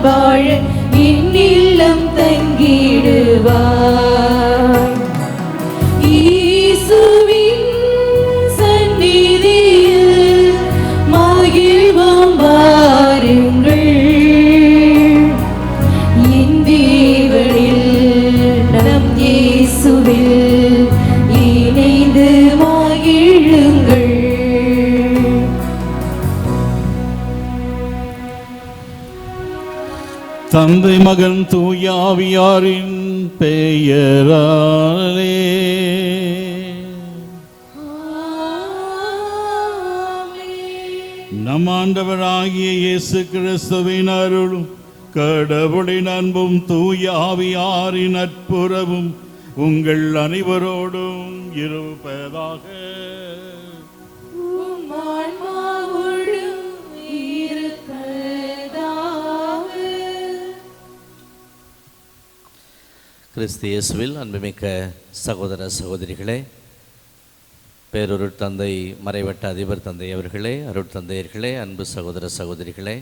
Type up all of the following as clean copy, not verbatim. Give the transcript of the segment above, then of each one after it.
வாழ என்னில்லம் தங்கிடுவாய். இயேசுவின் சந்நிதியில் மகிழ்வோம் வாருங்கள். என் தேவனில் நம் இயேசுவில் இணைந்து மகிழுங்கள். தந்தை மகன் தூய ஆவியாரின் பெயராலே நம் ஆண்டவராகிய இயேசு கிறிஸ்துவின் அருளும் கடவுளின் அன்பும் தூய ஆவியாரின் நட்புறவும் உங்கள் அனைவரோடும் இருப்பதாக. கிறிஸ்து இயேசுவில் அன்புமிக்க சகோதர சகோதரிகளே, பேரொருட் தந்தை மறைவட்ட அதிபர் தந்தை அவர்களே, அருட்தந்தையர்களே, அன்பு சகோதர சகோதரிகளே,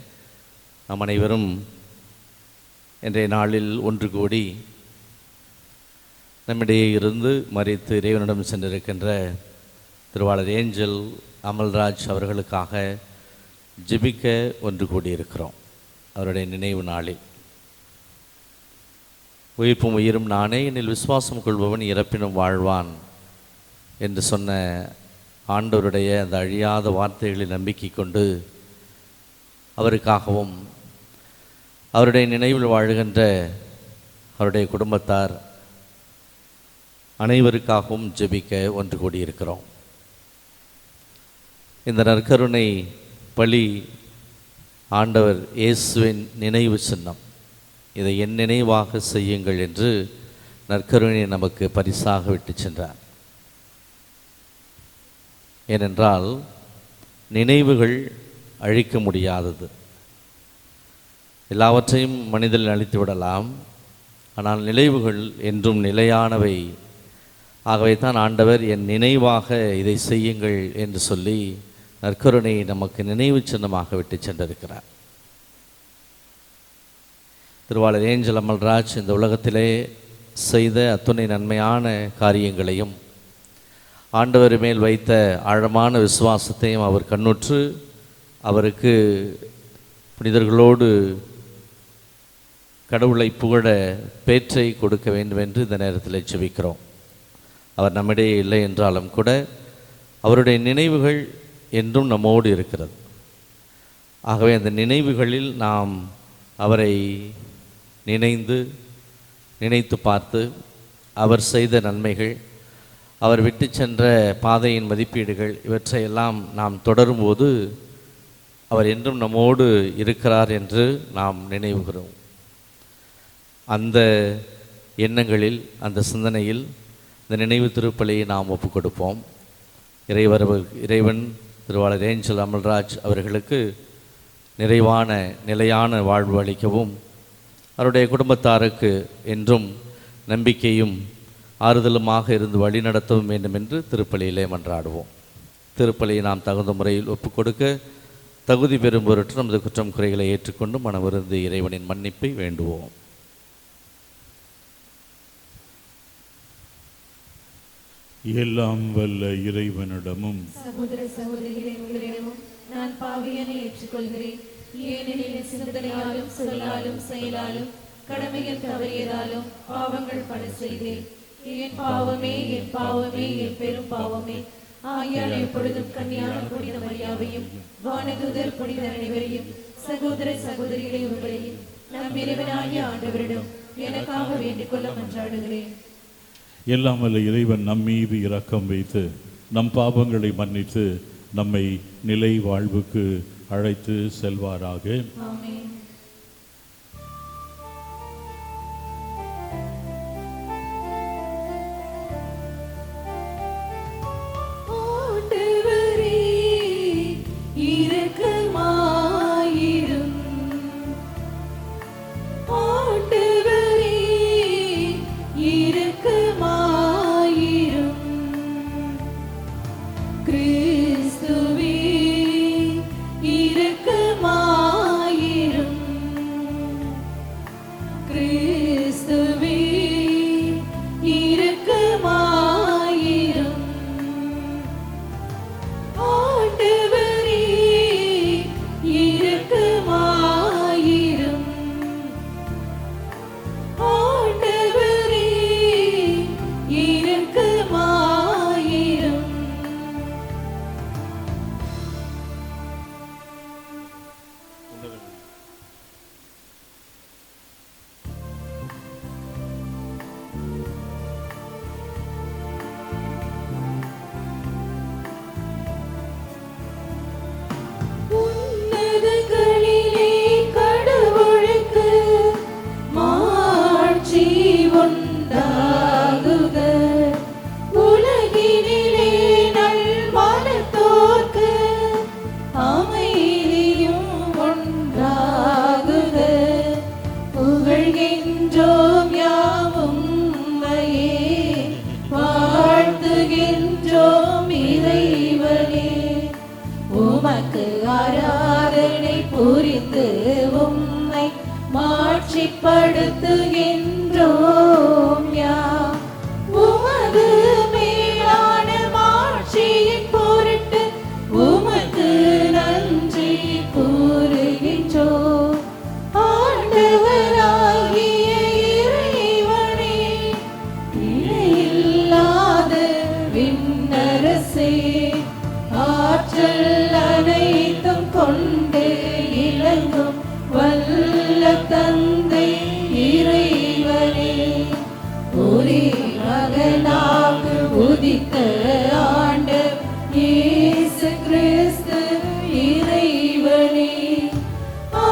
நம் அனைவரும் இன்றைய நாளில் ஒன்று கூடி நம்மிடையே இருந்து மரித்து இறைவனிடம் சென்றிருக்கின்ற திருவாளர் ஏஞ்சல் அமல்ராஜ் அவர்களுக்காக ஜெபிக்க ஒன்று கூடியிருக்கிறோம். அவருடைய நினைவு நாளில் உயிர்ப்பும் உயிரும் நானே, என்னில் விசுவாசம் கொள்பவன் இறப்பினும் வாழ்வான் என்று சொன்ன ஆண்டவருடைய அந்த அழியாத வார்த்தைகளில் நம்பிக்கை கொண்டு அவருக்காகவும் அவருடைய நினைவில் வாழ்கின்ற அவருடைய குடும்பத்தார் அனைவருக்காகவும் ஜெபிக்க ஒன்று கூடியிருக்கிறோம். இந்த நற்கருணை பலி ஆண்டவர் இயேசுவின் நினைவு சின்னம். இதை என் நினைவாக செய்யுங்கள் என்று நற்கருணை நமக்கு பரிசாக விட்டு சென்றார். ஏனென்றால் நினைவுகள் அழிக்க முடியாதது. எல்லாவற்றையும் மனிதன் அழித்து விடலாம், ஆனால் நினைவுகள் என்றும் நிலையானவை. ஆகவே தான் ஆண்டவர் என் நினைவாக இதை செய்யுங்கள் என்று சொல்லி நற்கருணை நமக்கு நினைவு சின்னமாக விட்டு சென்றிருக்கிறார். திருவாளர் ஏஞ்சல் அமல்ராஜ் இந்த உலகத்திலே செய்த அத்துணை நன்மையான காரியங்களையும் ஆண்டவர் மேல் வைத்த ஆழமான விசுவாசத்தையும் அவர் கண்ணுற்று அவருக்கு புனிதர்களோடு கடவுளை புகழ பேற்றை கொடுக்க வேண்டும் என்று இந்த நேரத்தில் ஜெபிக்கிறோம். அவர் நம்மிடையே இல்லை என்றாலும் கூட அவருடைய நினைவுகள் என்றும் நம்மோடு இருக்கிறது. ஆகவே அந்த நினைவுகளில் நாம் அவரை நினைத்து பார்த்து அவர் செய்த நன்மைகள், அவர் விட்டு சென்ற பாதையின் மதிப்பீடுகள் இவற்றையெல்லாம் நாம் தொடரும்போது அவர் என்றும் நம்மோடு இருக்கிறார் என்று நாம் நினைவுகிறோம். அந்த எண்ணங்களில், அந்த சிந்தனையில் இந்த நினைவு திருப்பலியை நாம் ஒப்புக் கொடுப்போம். இறைவன் திருவாளர் ஏஞ்சல் அமல்ராஜ் அவர்களுக்கு நிறைவான நிலையான வாழ்வு அளிக்கவும், அவருடைய குடும்பத்தாருக்கு என்றும் நம்பிக்கையும் ஆறுதலுமாக இருந்து வழிநடத்தவும் வேண்டும் என்று திருப்பலியிலே மன்றாடுவோம். திருப்பலியை நாம் தகுந்த முறையில் ஒப்புக் கொடுக்க தகுதி பெறும் பொருட்டு நமது குற்றம் குறைகளை ஏற்றுக்கொண்டு மனமிருந்து இறைவனின் மன்னிப்பை வேண்டுவோம். எல்லாம் வல்ல இறைவனிடமும் சகோதர சகோதரிகளிடமும் நான் பாவியனை ஏற்றுக்கொள்கிறேன். ஏனெனில் சிந்தனையாலும் சொல்லாலும் செயலாலும் கடமையில் தவறியதாலும் பாவங்கள் பல செய்தேன். என் பாவமே, என் பாவமே, என் பெரும் பாவமே. ஆயால் எப்பொழுதும் கன்னியான புனித மரியாவையும் வானதூதர் புனிதர் அனைவரையும் சகோதர சகோதரிகளை உங்களையும் நம் இறைவனாகிய ஆண்டவரிடம் எனக்காக வேண்டிக் கொள்ள மன்றாடுகிறேன். எல்லாம் வல்ல இறைவன் நம் மீது இரக்கம் வைத்து நம் பாவங்களை மன்னித்து நம்மை நிலை வாழ்வுக்கு அழைத்து செல்வாராக. ஆமென். கிறிஸ்துவே இரக்கமாயிரும். புரிந்து உம்மை மாட்சிப்படுத்துகின்றோம் யாம். உமது மேலான மாட்சியின் பொருட்டு உமக்கு நன்றி கூறுகின்றோம். ஆண்டவராகிய இறைவனே, இணையில்லாத விண்ணரசே, ஆற்றல் அனைத்தும் கொண்டு இலங்கும் வல்ல தந்தை இறைவனே, ஒரே மகனாக உதித்த ஆண்டவர் இயேசு கிறிஸ்து இறைவனே,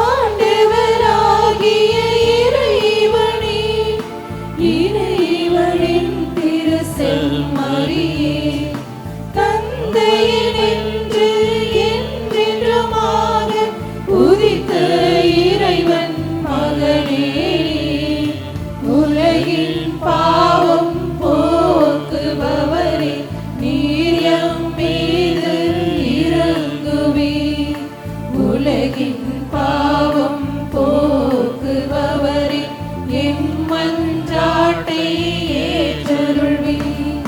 ஆண்டவராகிய இறைவனே, இறைவனின் திரு செம்மறியே, தந்தையினின்று என்றென்றுமாக உதித்த இறைவன் மகனே, உலகின் பாவம் போக்குபவரே, நீர் எம் மீது இரங்குவீர். உலகின் பாவம் போக்குபவரே, எம் மன்றாட்டை ஏற்றருள்வீர்.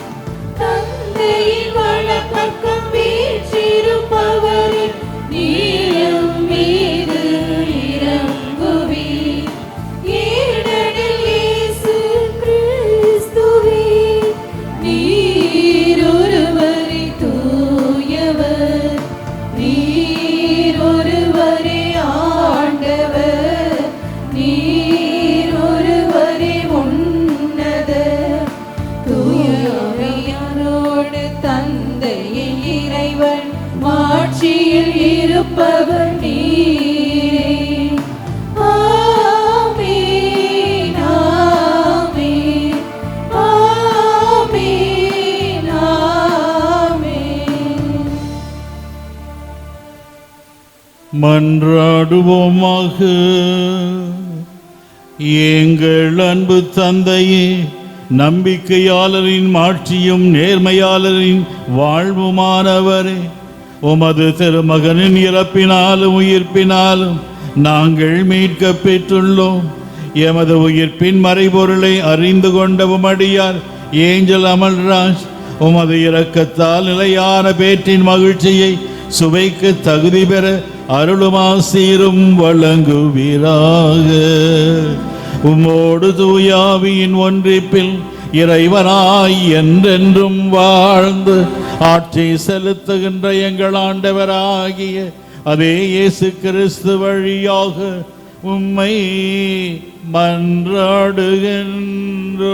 தந்தையின் வலப்பக்கம் வீற்றிருப்பவரே, நீர் எம் மீது இரங்குவீர். ஏனெனில் இயேசு கிறிஸ்துவே, நீர் ஒருவரே தூயவர், நீர் ஒருவரே ஆண்டவர், நீர் ஒருவரே உன்னதர். தூயவையாரோடு தந்தையின் இறைவன் மாட்சியில் இருப்பவர் நீரே. ஆமென், ஆமென், ஆமென், ஆமென். மன்றாடுவோமாக. எங்கள் அன்பு தந்தையே, நம்பிக்கையாளரின் மாட்சியும் நேர்மையாளரின் வாழ்வுமானவரே, உமது திருமகனின் இறப்பினாலும் உயிர்ப்பினாலும் நாங்கள் மீட்கப் பெற்றுள்ளோம். எமது உயிர்ப்பின் மறைபொருளை அறிந்து கொண்ட உமடியார் ஏஞ்சல் அமல்ராஜ் உமது இரக்கத்தால் நிலையான பேற்றின் மகிழ்ச்சியை சுவைக்கு தகுதி பெற அருளுமாசீரும் வழங்குவீராக. உம்மோடு தூயாவியின் ஒன்றிப்பில் இறைவனாய் என்றென்றும் வாழ்ந்து ஆட்சி செலுத்துகின்ற எங்கள் ஆண்டவராகிய அதே இயேசு கிறிஸ்து வழியாக உம்மை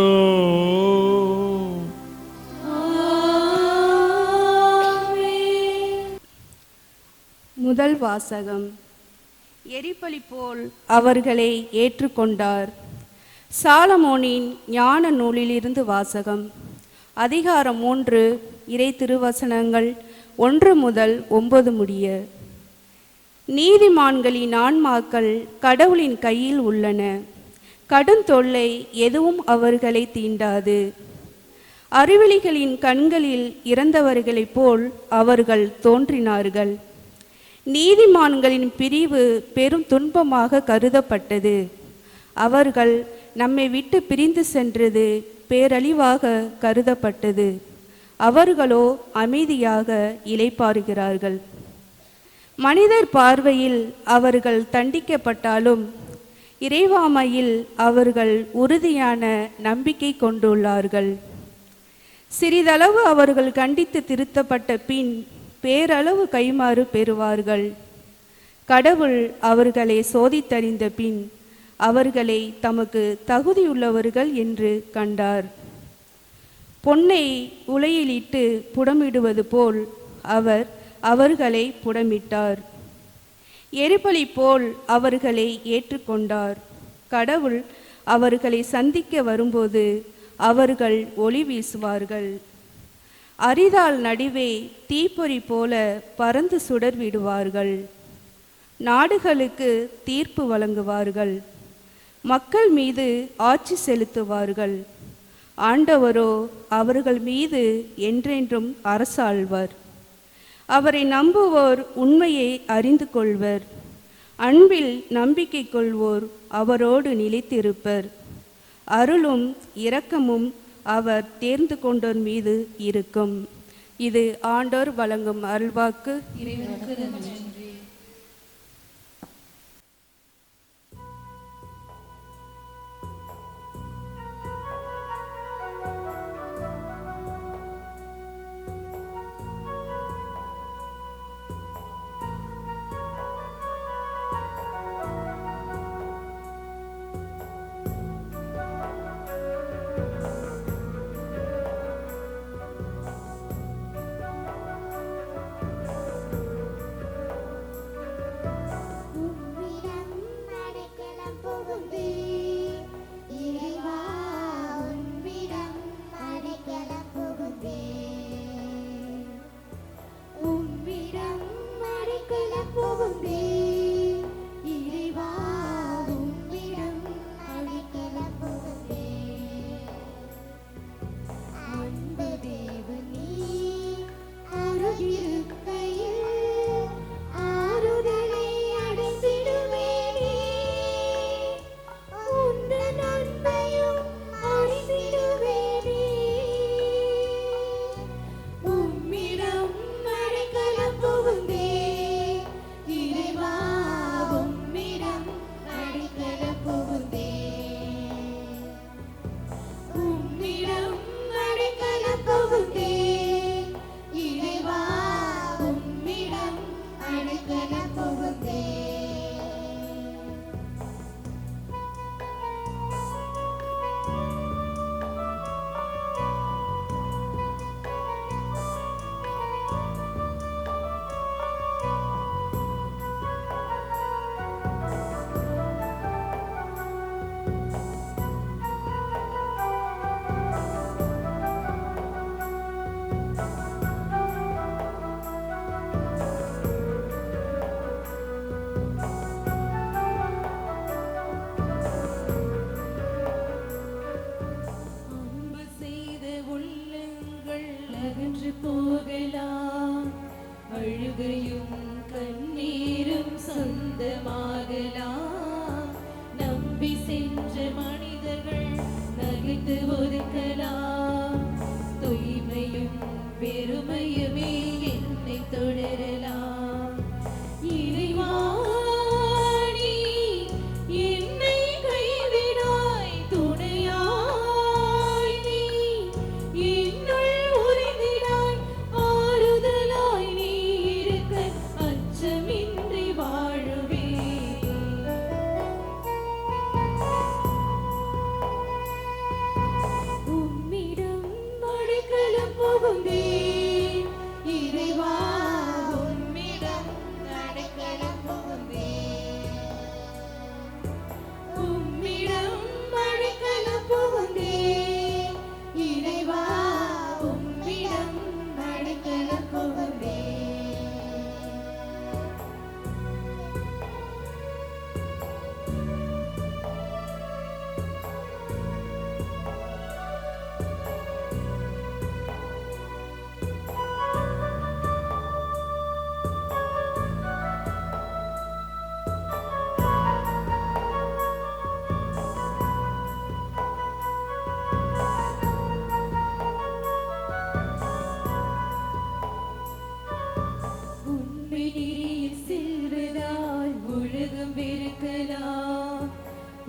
மன்றாடுகின்றோம். முதல் வாசகம். எரிபலி போல் அவர்களை ஏற்றுக்கொண்டார். சாலமோனின் ஞான நூலிலிருந்து வாசகம். அதிகாரம் 3, இறை திருவசனங்கள் 1 முதல் 9 முடிய. நீதிமான்களின் ஆன்மாக்கள் கடவுளின் கையில் உள்ளன. கடும் தொல்லை எதுவும் அவர்களை தீண்டாது. அறிவிலிகளின் கண்களில் இறந்தவர்களைப் போல் அவர்கள் தோன்றினார்கள். நீதிமான்களின் பிரிவு பெரும் துன்பமாக கருதப்பட்டது. அவர்கள் நம்மை விட்டு பிரிந்து சென்றது பேரழிவாக கருதப்பட்டது. அவர்களோ அமைதியாக இளைப்பாறுகிறார்கள். மனிதர் பார்வையில் அவர்கள் தண்டிக்கப்பட்டாலும் இறைவாமையில் அவர்கள் உறுதியான நம்பிக்கை கொண்டுள்ளார்கள். சிறிதளவு அவர்கள் கண்டித்து திருத்தப்பட்ட பின் பேரளவு கைமாறு பெறுவார்கள். கடவுள் அவர்களை சோதித்தறிந்த பின் அவர்களை தமக்கு தகுதியுள்ளவர்கள் என்று கண்டார். பொன்னை உலையிலிட்டு புடமிடுவது போல் அவர் அவர்களை புடமிட்டார். எரிபலி போல் அவர்களை ஏற்றுக்கொண்டார். கடவுள் அவர்களை சந்திக்க வரும்போது அவர்கள் ஒளி வீசுவார்கள். அரிதால் நடுவே தீப்பொறி போல பறந்து சுடர் விடுவார்கள். நாடுகளுக்கு தீர்ப்பு வழங்குவார்கள். மக்கள் மீது ஆட்சி செலுத்துவார்கள். ஆண்டவரோ அவர்கள் மீது என்றென்றும் அரசாள்வர். அவரை நம்புவோர் உண்மையை அறிந்து கொள்வர். அன்பில் நம்பிக்கை கொள்வோர் அவரோடு நிலைத்திருப்பர். அருளும் இரக்கமும் அவர் தேர்ந்து கொண்டோர் மீது இருக்கும். இது ஆண்டோர் வழங்கும் அருள்வாக்கு. இறைவனுக்கு நன்றி. போகலாம், அழுகையும் கண்ணீரும் சொந்தமாகலாம். நம்பி சென்ற மனிதர்கள் நகைத்து ஒதுக்கலாம். தூய்மையும் பெருமையுமே என்னை தொடரலாம். இறைவா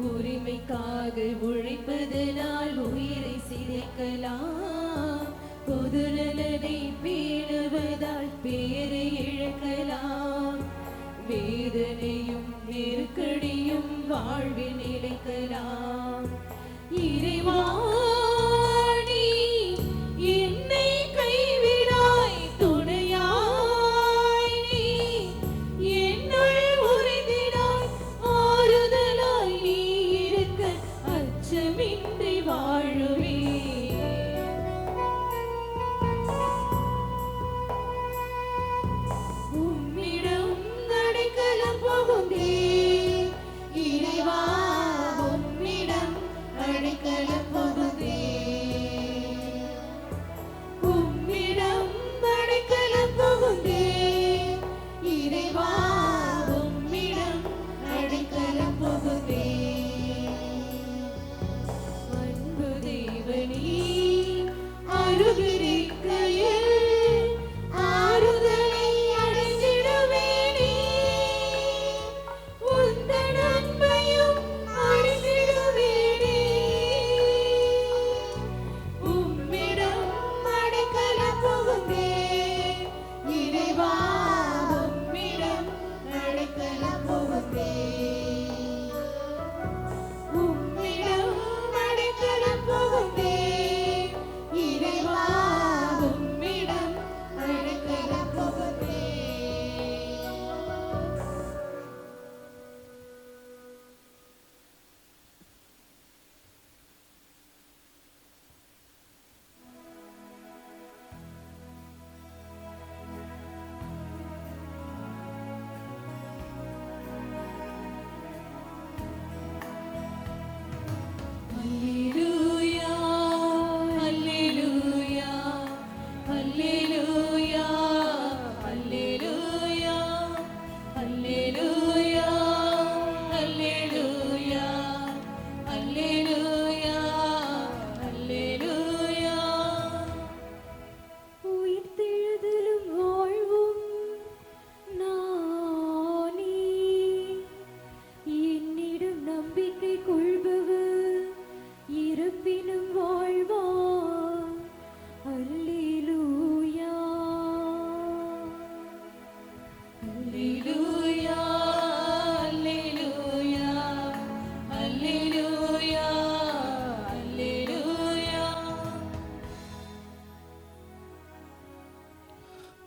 உரிமைக்காக உழைப்பதனால் உயிரை சிதைக்கலாம். பொது நலனை பேணுவதால் பேரை இழக்கலாம். வேதனையும் நெருக்கடியும் வாழ்வில் நிலைக்கலாம். இறைவா அடைக்கலம் புகுந்தேன்.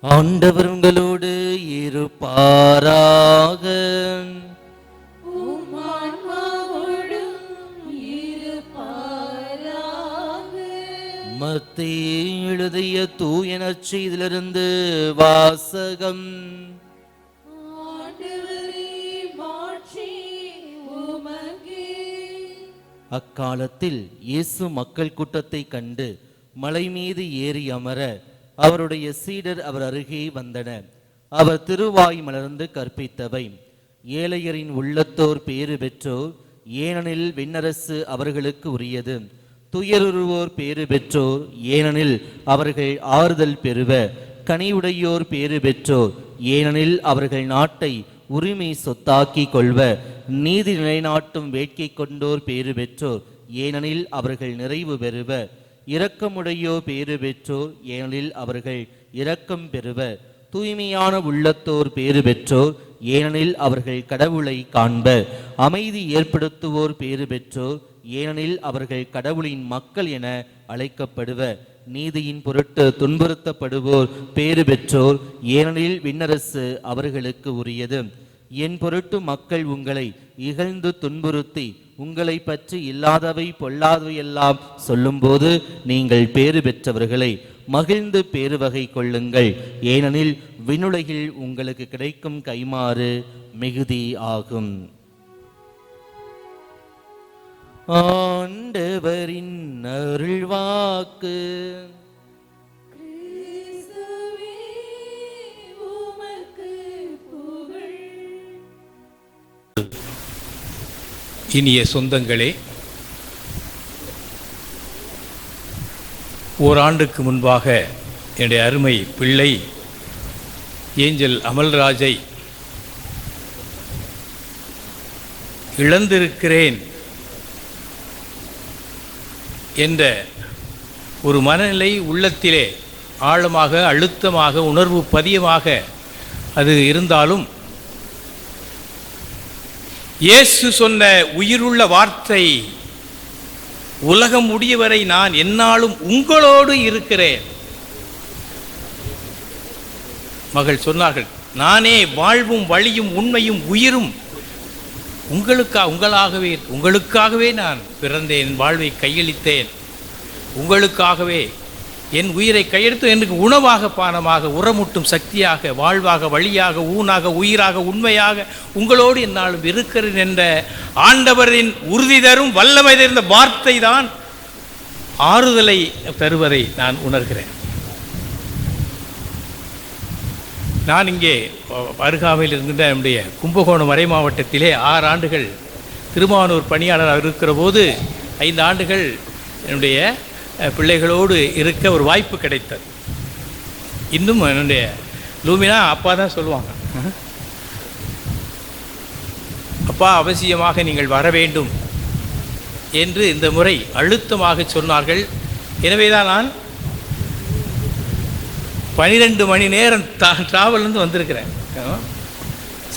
ஆண்டவர் உங்களோடு இருப்பாராக. உம் ஆன்மாவோடும் இருப்பாராக. மத்தேயு எழுதிய தூய நற்செய்தியிலிருந்து வாசகம். ஆண்டவரே, மாட்சி உமக்கே. அக்காலத்தில் இயேசு மக்கள் கூட்டத்தை கண்டு மலை மீது ஏறி அமர அவருடைய சீடர் அவர் அருகே வந்தனர். அவர் திருவாய் மலர்ந்து கற்பித்தவை: ஏழையரின் உள்ளத்தோர் பேறு பெற்றோர், ஏனெனில் விண்ணரசு அவர்களுக்கு உரியது. துயருருவோர் பேறு பெற்றோர், ஏனெனில் அவர்கள் ஆறுதல் பெறுவர். கனிவுடையோர் பேறு பெற்றோர், ஏனெனில் அவர்கள் நாட்டை உரிமை சொத்தாக்கி கொள்வர். நீதி நிலைநாட்டும் வேட்கை கொண்டோர் பேறு பெற்றோர், ஏனெனில் அவர்கள் நிறைவு பெறுவர். இரக்கமுடையோர் பேறு பெற்றோர், ஏனெனில் அவர்கள் இரக்கம் பெறுவர். தூய்மையான உள்ளத்தோர் பேறு பெற்றோர், ஏனெனில் அவர்கள் கடவுளை காண்பர். அமைதி ஏற்படுத்துவோர் பேறு பெற்றோர், ஏனெனில் அவர்கள் கடவுளின் மக்கள் என அழைக்கப்படுவர். நீதியின் பொருட்டு துன்புறுத்தப்படுவோர் பேறு பெற்றோர், ஏனெனில் விண்ணரசு அவர்களுக்கு உரியது. என் பொருட்டு மக்கள் உங்களை இகழ்ந்து துன்புறுத்தி உங்களை பற்றி இல்லாதவை பொல்லாதவையெல்லாம் சொல்லும்போது நீங்கள் பேறு பெற்றவர்களை மகிழ்ந்து பேருவகை கொள்ளுங்கள், ஏனெனில் விண்ணுலகில் உங்களுக்கு கிடைக்கும் கைமாறு மிகுதி ஆகும். ஆண்டவரின் அருள்வாக்கு. கிறிஸ்துவே, உமக்கு புகழ். இனிய சொந்தங்களே, ஓராண்டுக்கு முன்பாக என்னுடைய அருமை பிள்ளை ஏஞ்சல் அமல்ராஜை இழந்திருக்கிறேன் என்ற ஒரு மனநிலை உள்ளத்திலே ஆழமாக, அழுத்தமாக, உணர்வு பதியமாக அது இருந்தாலும், இயேசு சொன்ன உயிருள்ள வார்த்தை, உலகம் முடியவரை நான் எந்நாளும் உங்களோடு இருக்கிறேன். மகள் சொன்னார்கள், நானே வாழ்வும் வழியும் உண்மையும் உயிரும், உங்களுக்காகவே நான் பிறந்தேன், என் வாழ்வை கையளித்தேன், உங்களுக்காகவே என் உயிரை கையெடுத்து எனக்கு உணவாக, பானமாக, உரமூட்டும் சக்தியாக, வாழ்வாக, வழியாக, ஊனாக, உயிராக, உண்மையாக உங்களோடு என்னாலும் இருக்கிறேன் என்ற ஆண்டவரின் உறுதி தரும் வல்லமை தெரிந்த வார்த்தை தான் ஆறுதலை தருவதை நான் உணர்கிறேன். நான் இங்கே அருகாமையில் இருக்கின்ற நம்முடைய கும்பகோணம் மறை மாவட்டத்திலே 6 ஆண்டுகள் திருமானூர் பணியாளராக இருக்கிற போது 5 ஆண்டுகள் என்னுடைய பிள்ளைகளோடு இருக்க ஒரு வாய்ப்பு கிடைத்தது. இன்னும் என்னுடைய லூமினா அப்பா தான் சொல்லுவாங்க, அப்பா அவசியமாக நீங்கள் வர வேண்டும் என்று இந்த முறை அழுத்தமாக சொன்னார்கள். எனவே தான் நான் 12 மணி நேரம் டிராவல்லேருந்து வந்திருக்கிறேன்.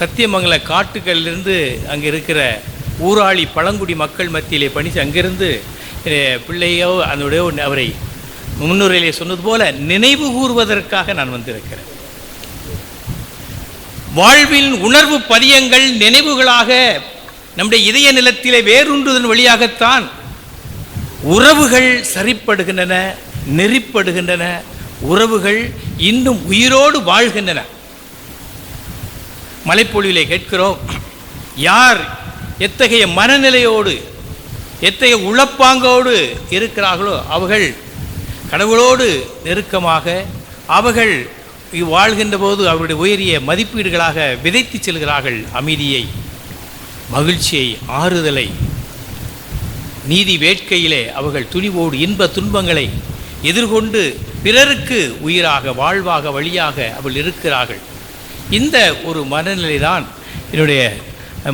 சத்தியமங்கல காட்டுகளிலிருந்து அங்கே இருக்கிற ஊராளி பழங்குடி மக்கள் மத்தியிலே பணிச்சு அங்கிருந்து பிள்ளையோ அதனுடைய அவரை முன்னுரையிலே சொன்னது போல நினைவு கூறுவதற்காக நான் வந்திருக்கிறேன். வாழ்வின் உணர்வு பதியங்கள் நினைவுகளாக நம்முடைய இதய நிலத்திலே வேரூன்றுவதன் வழியாகத்தான் உறவுகள் சரிப்படுகின்றன, நெறிப்படுகின்றன, உறவுகள் இன்னும் உயிரோடு வாழ்கின்றன. மலைப்பொழிவிலே கேட்கிறோம், யார் எத்தகைய மனநிலையோடு, எத்தகைய உளப்பாங்கோடு இருக்கிறார்களோ அவர்கள் கடவுளோடு நெருக்கமாக, அவர்கள் வாழ்கின்ற போது அவருடைய உயரிய மதிப்பீடுகளாக விதைத்து செல்கிறார்கள். அமைதியை, மகிழ்ச்சியை, ஆறுதலை, நீதி வேட்கையிலே அவர்கள் துணிவோடு இன்ப துன்பங்களை எதிர்கொண்டு பிறருக்கு உயிராக, வாழ்வாக, வழியாக அவர்கள் இருக்கிறார்கள். இந்த ஒரு மனநிலை தான் என்னுடைய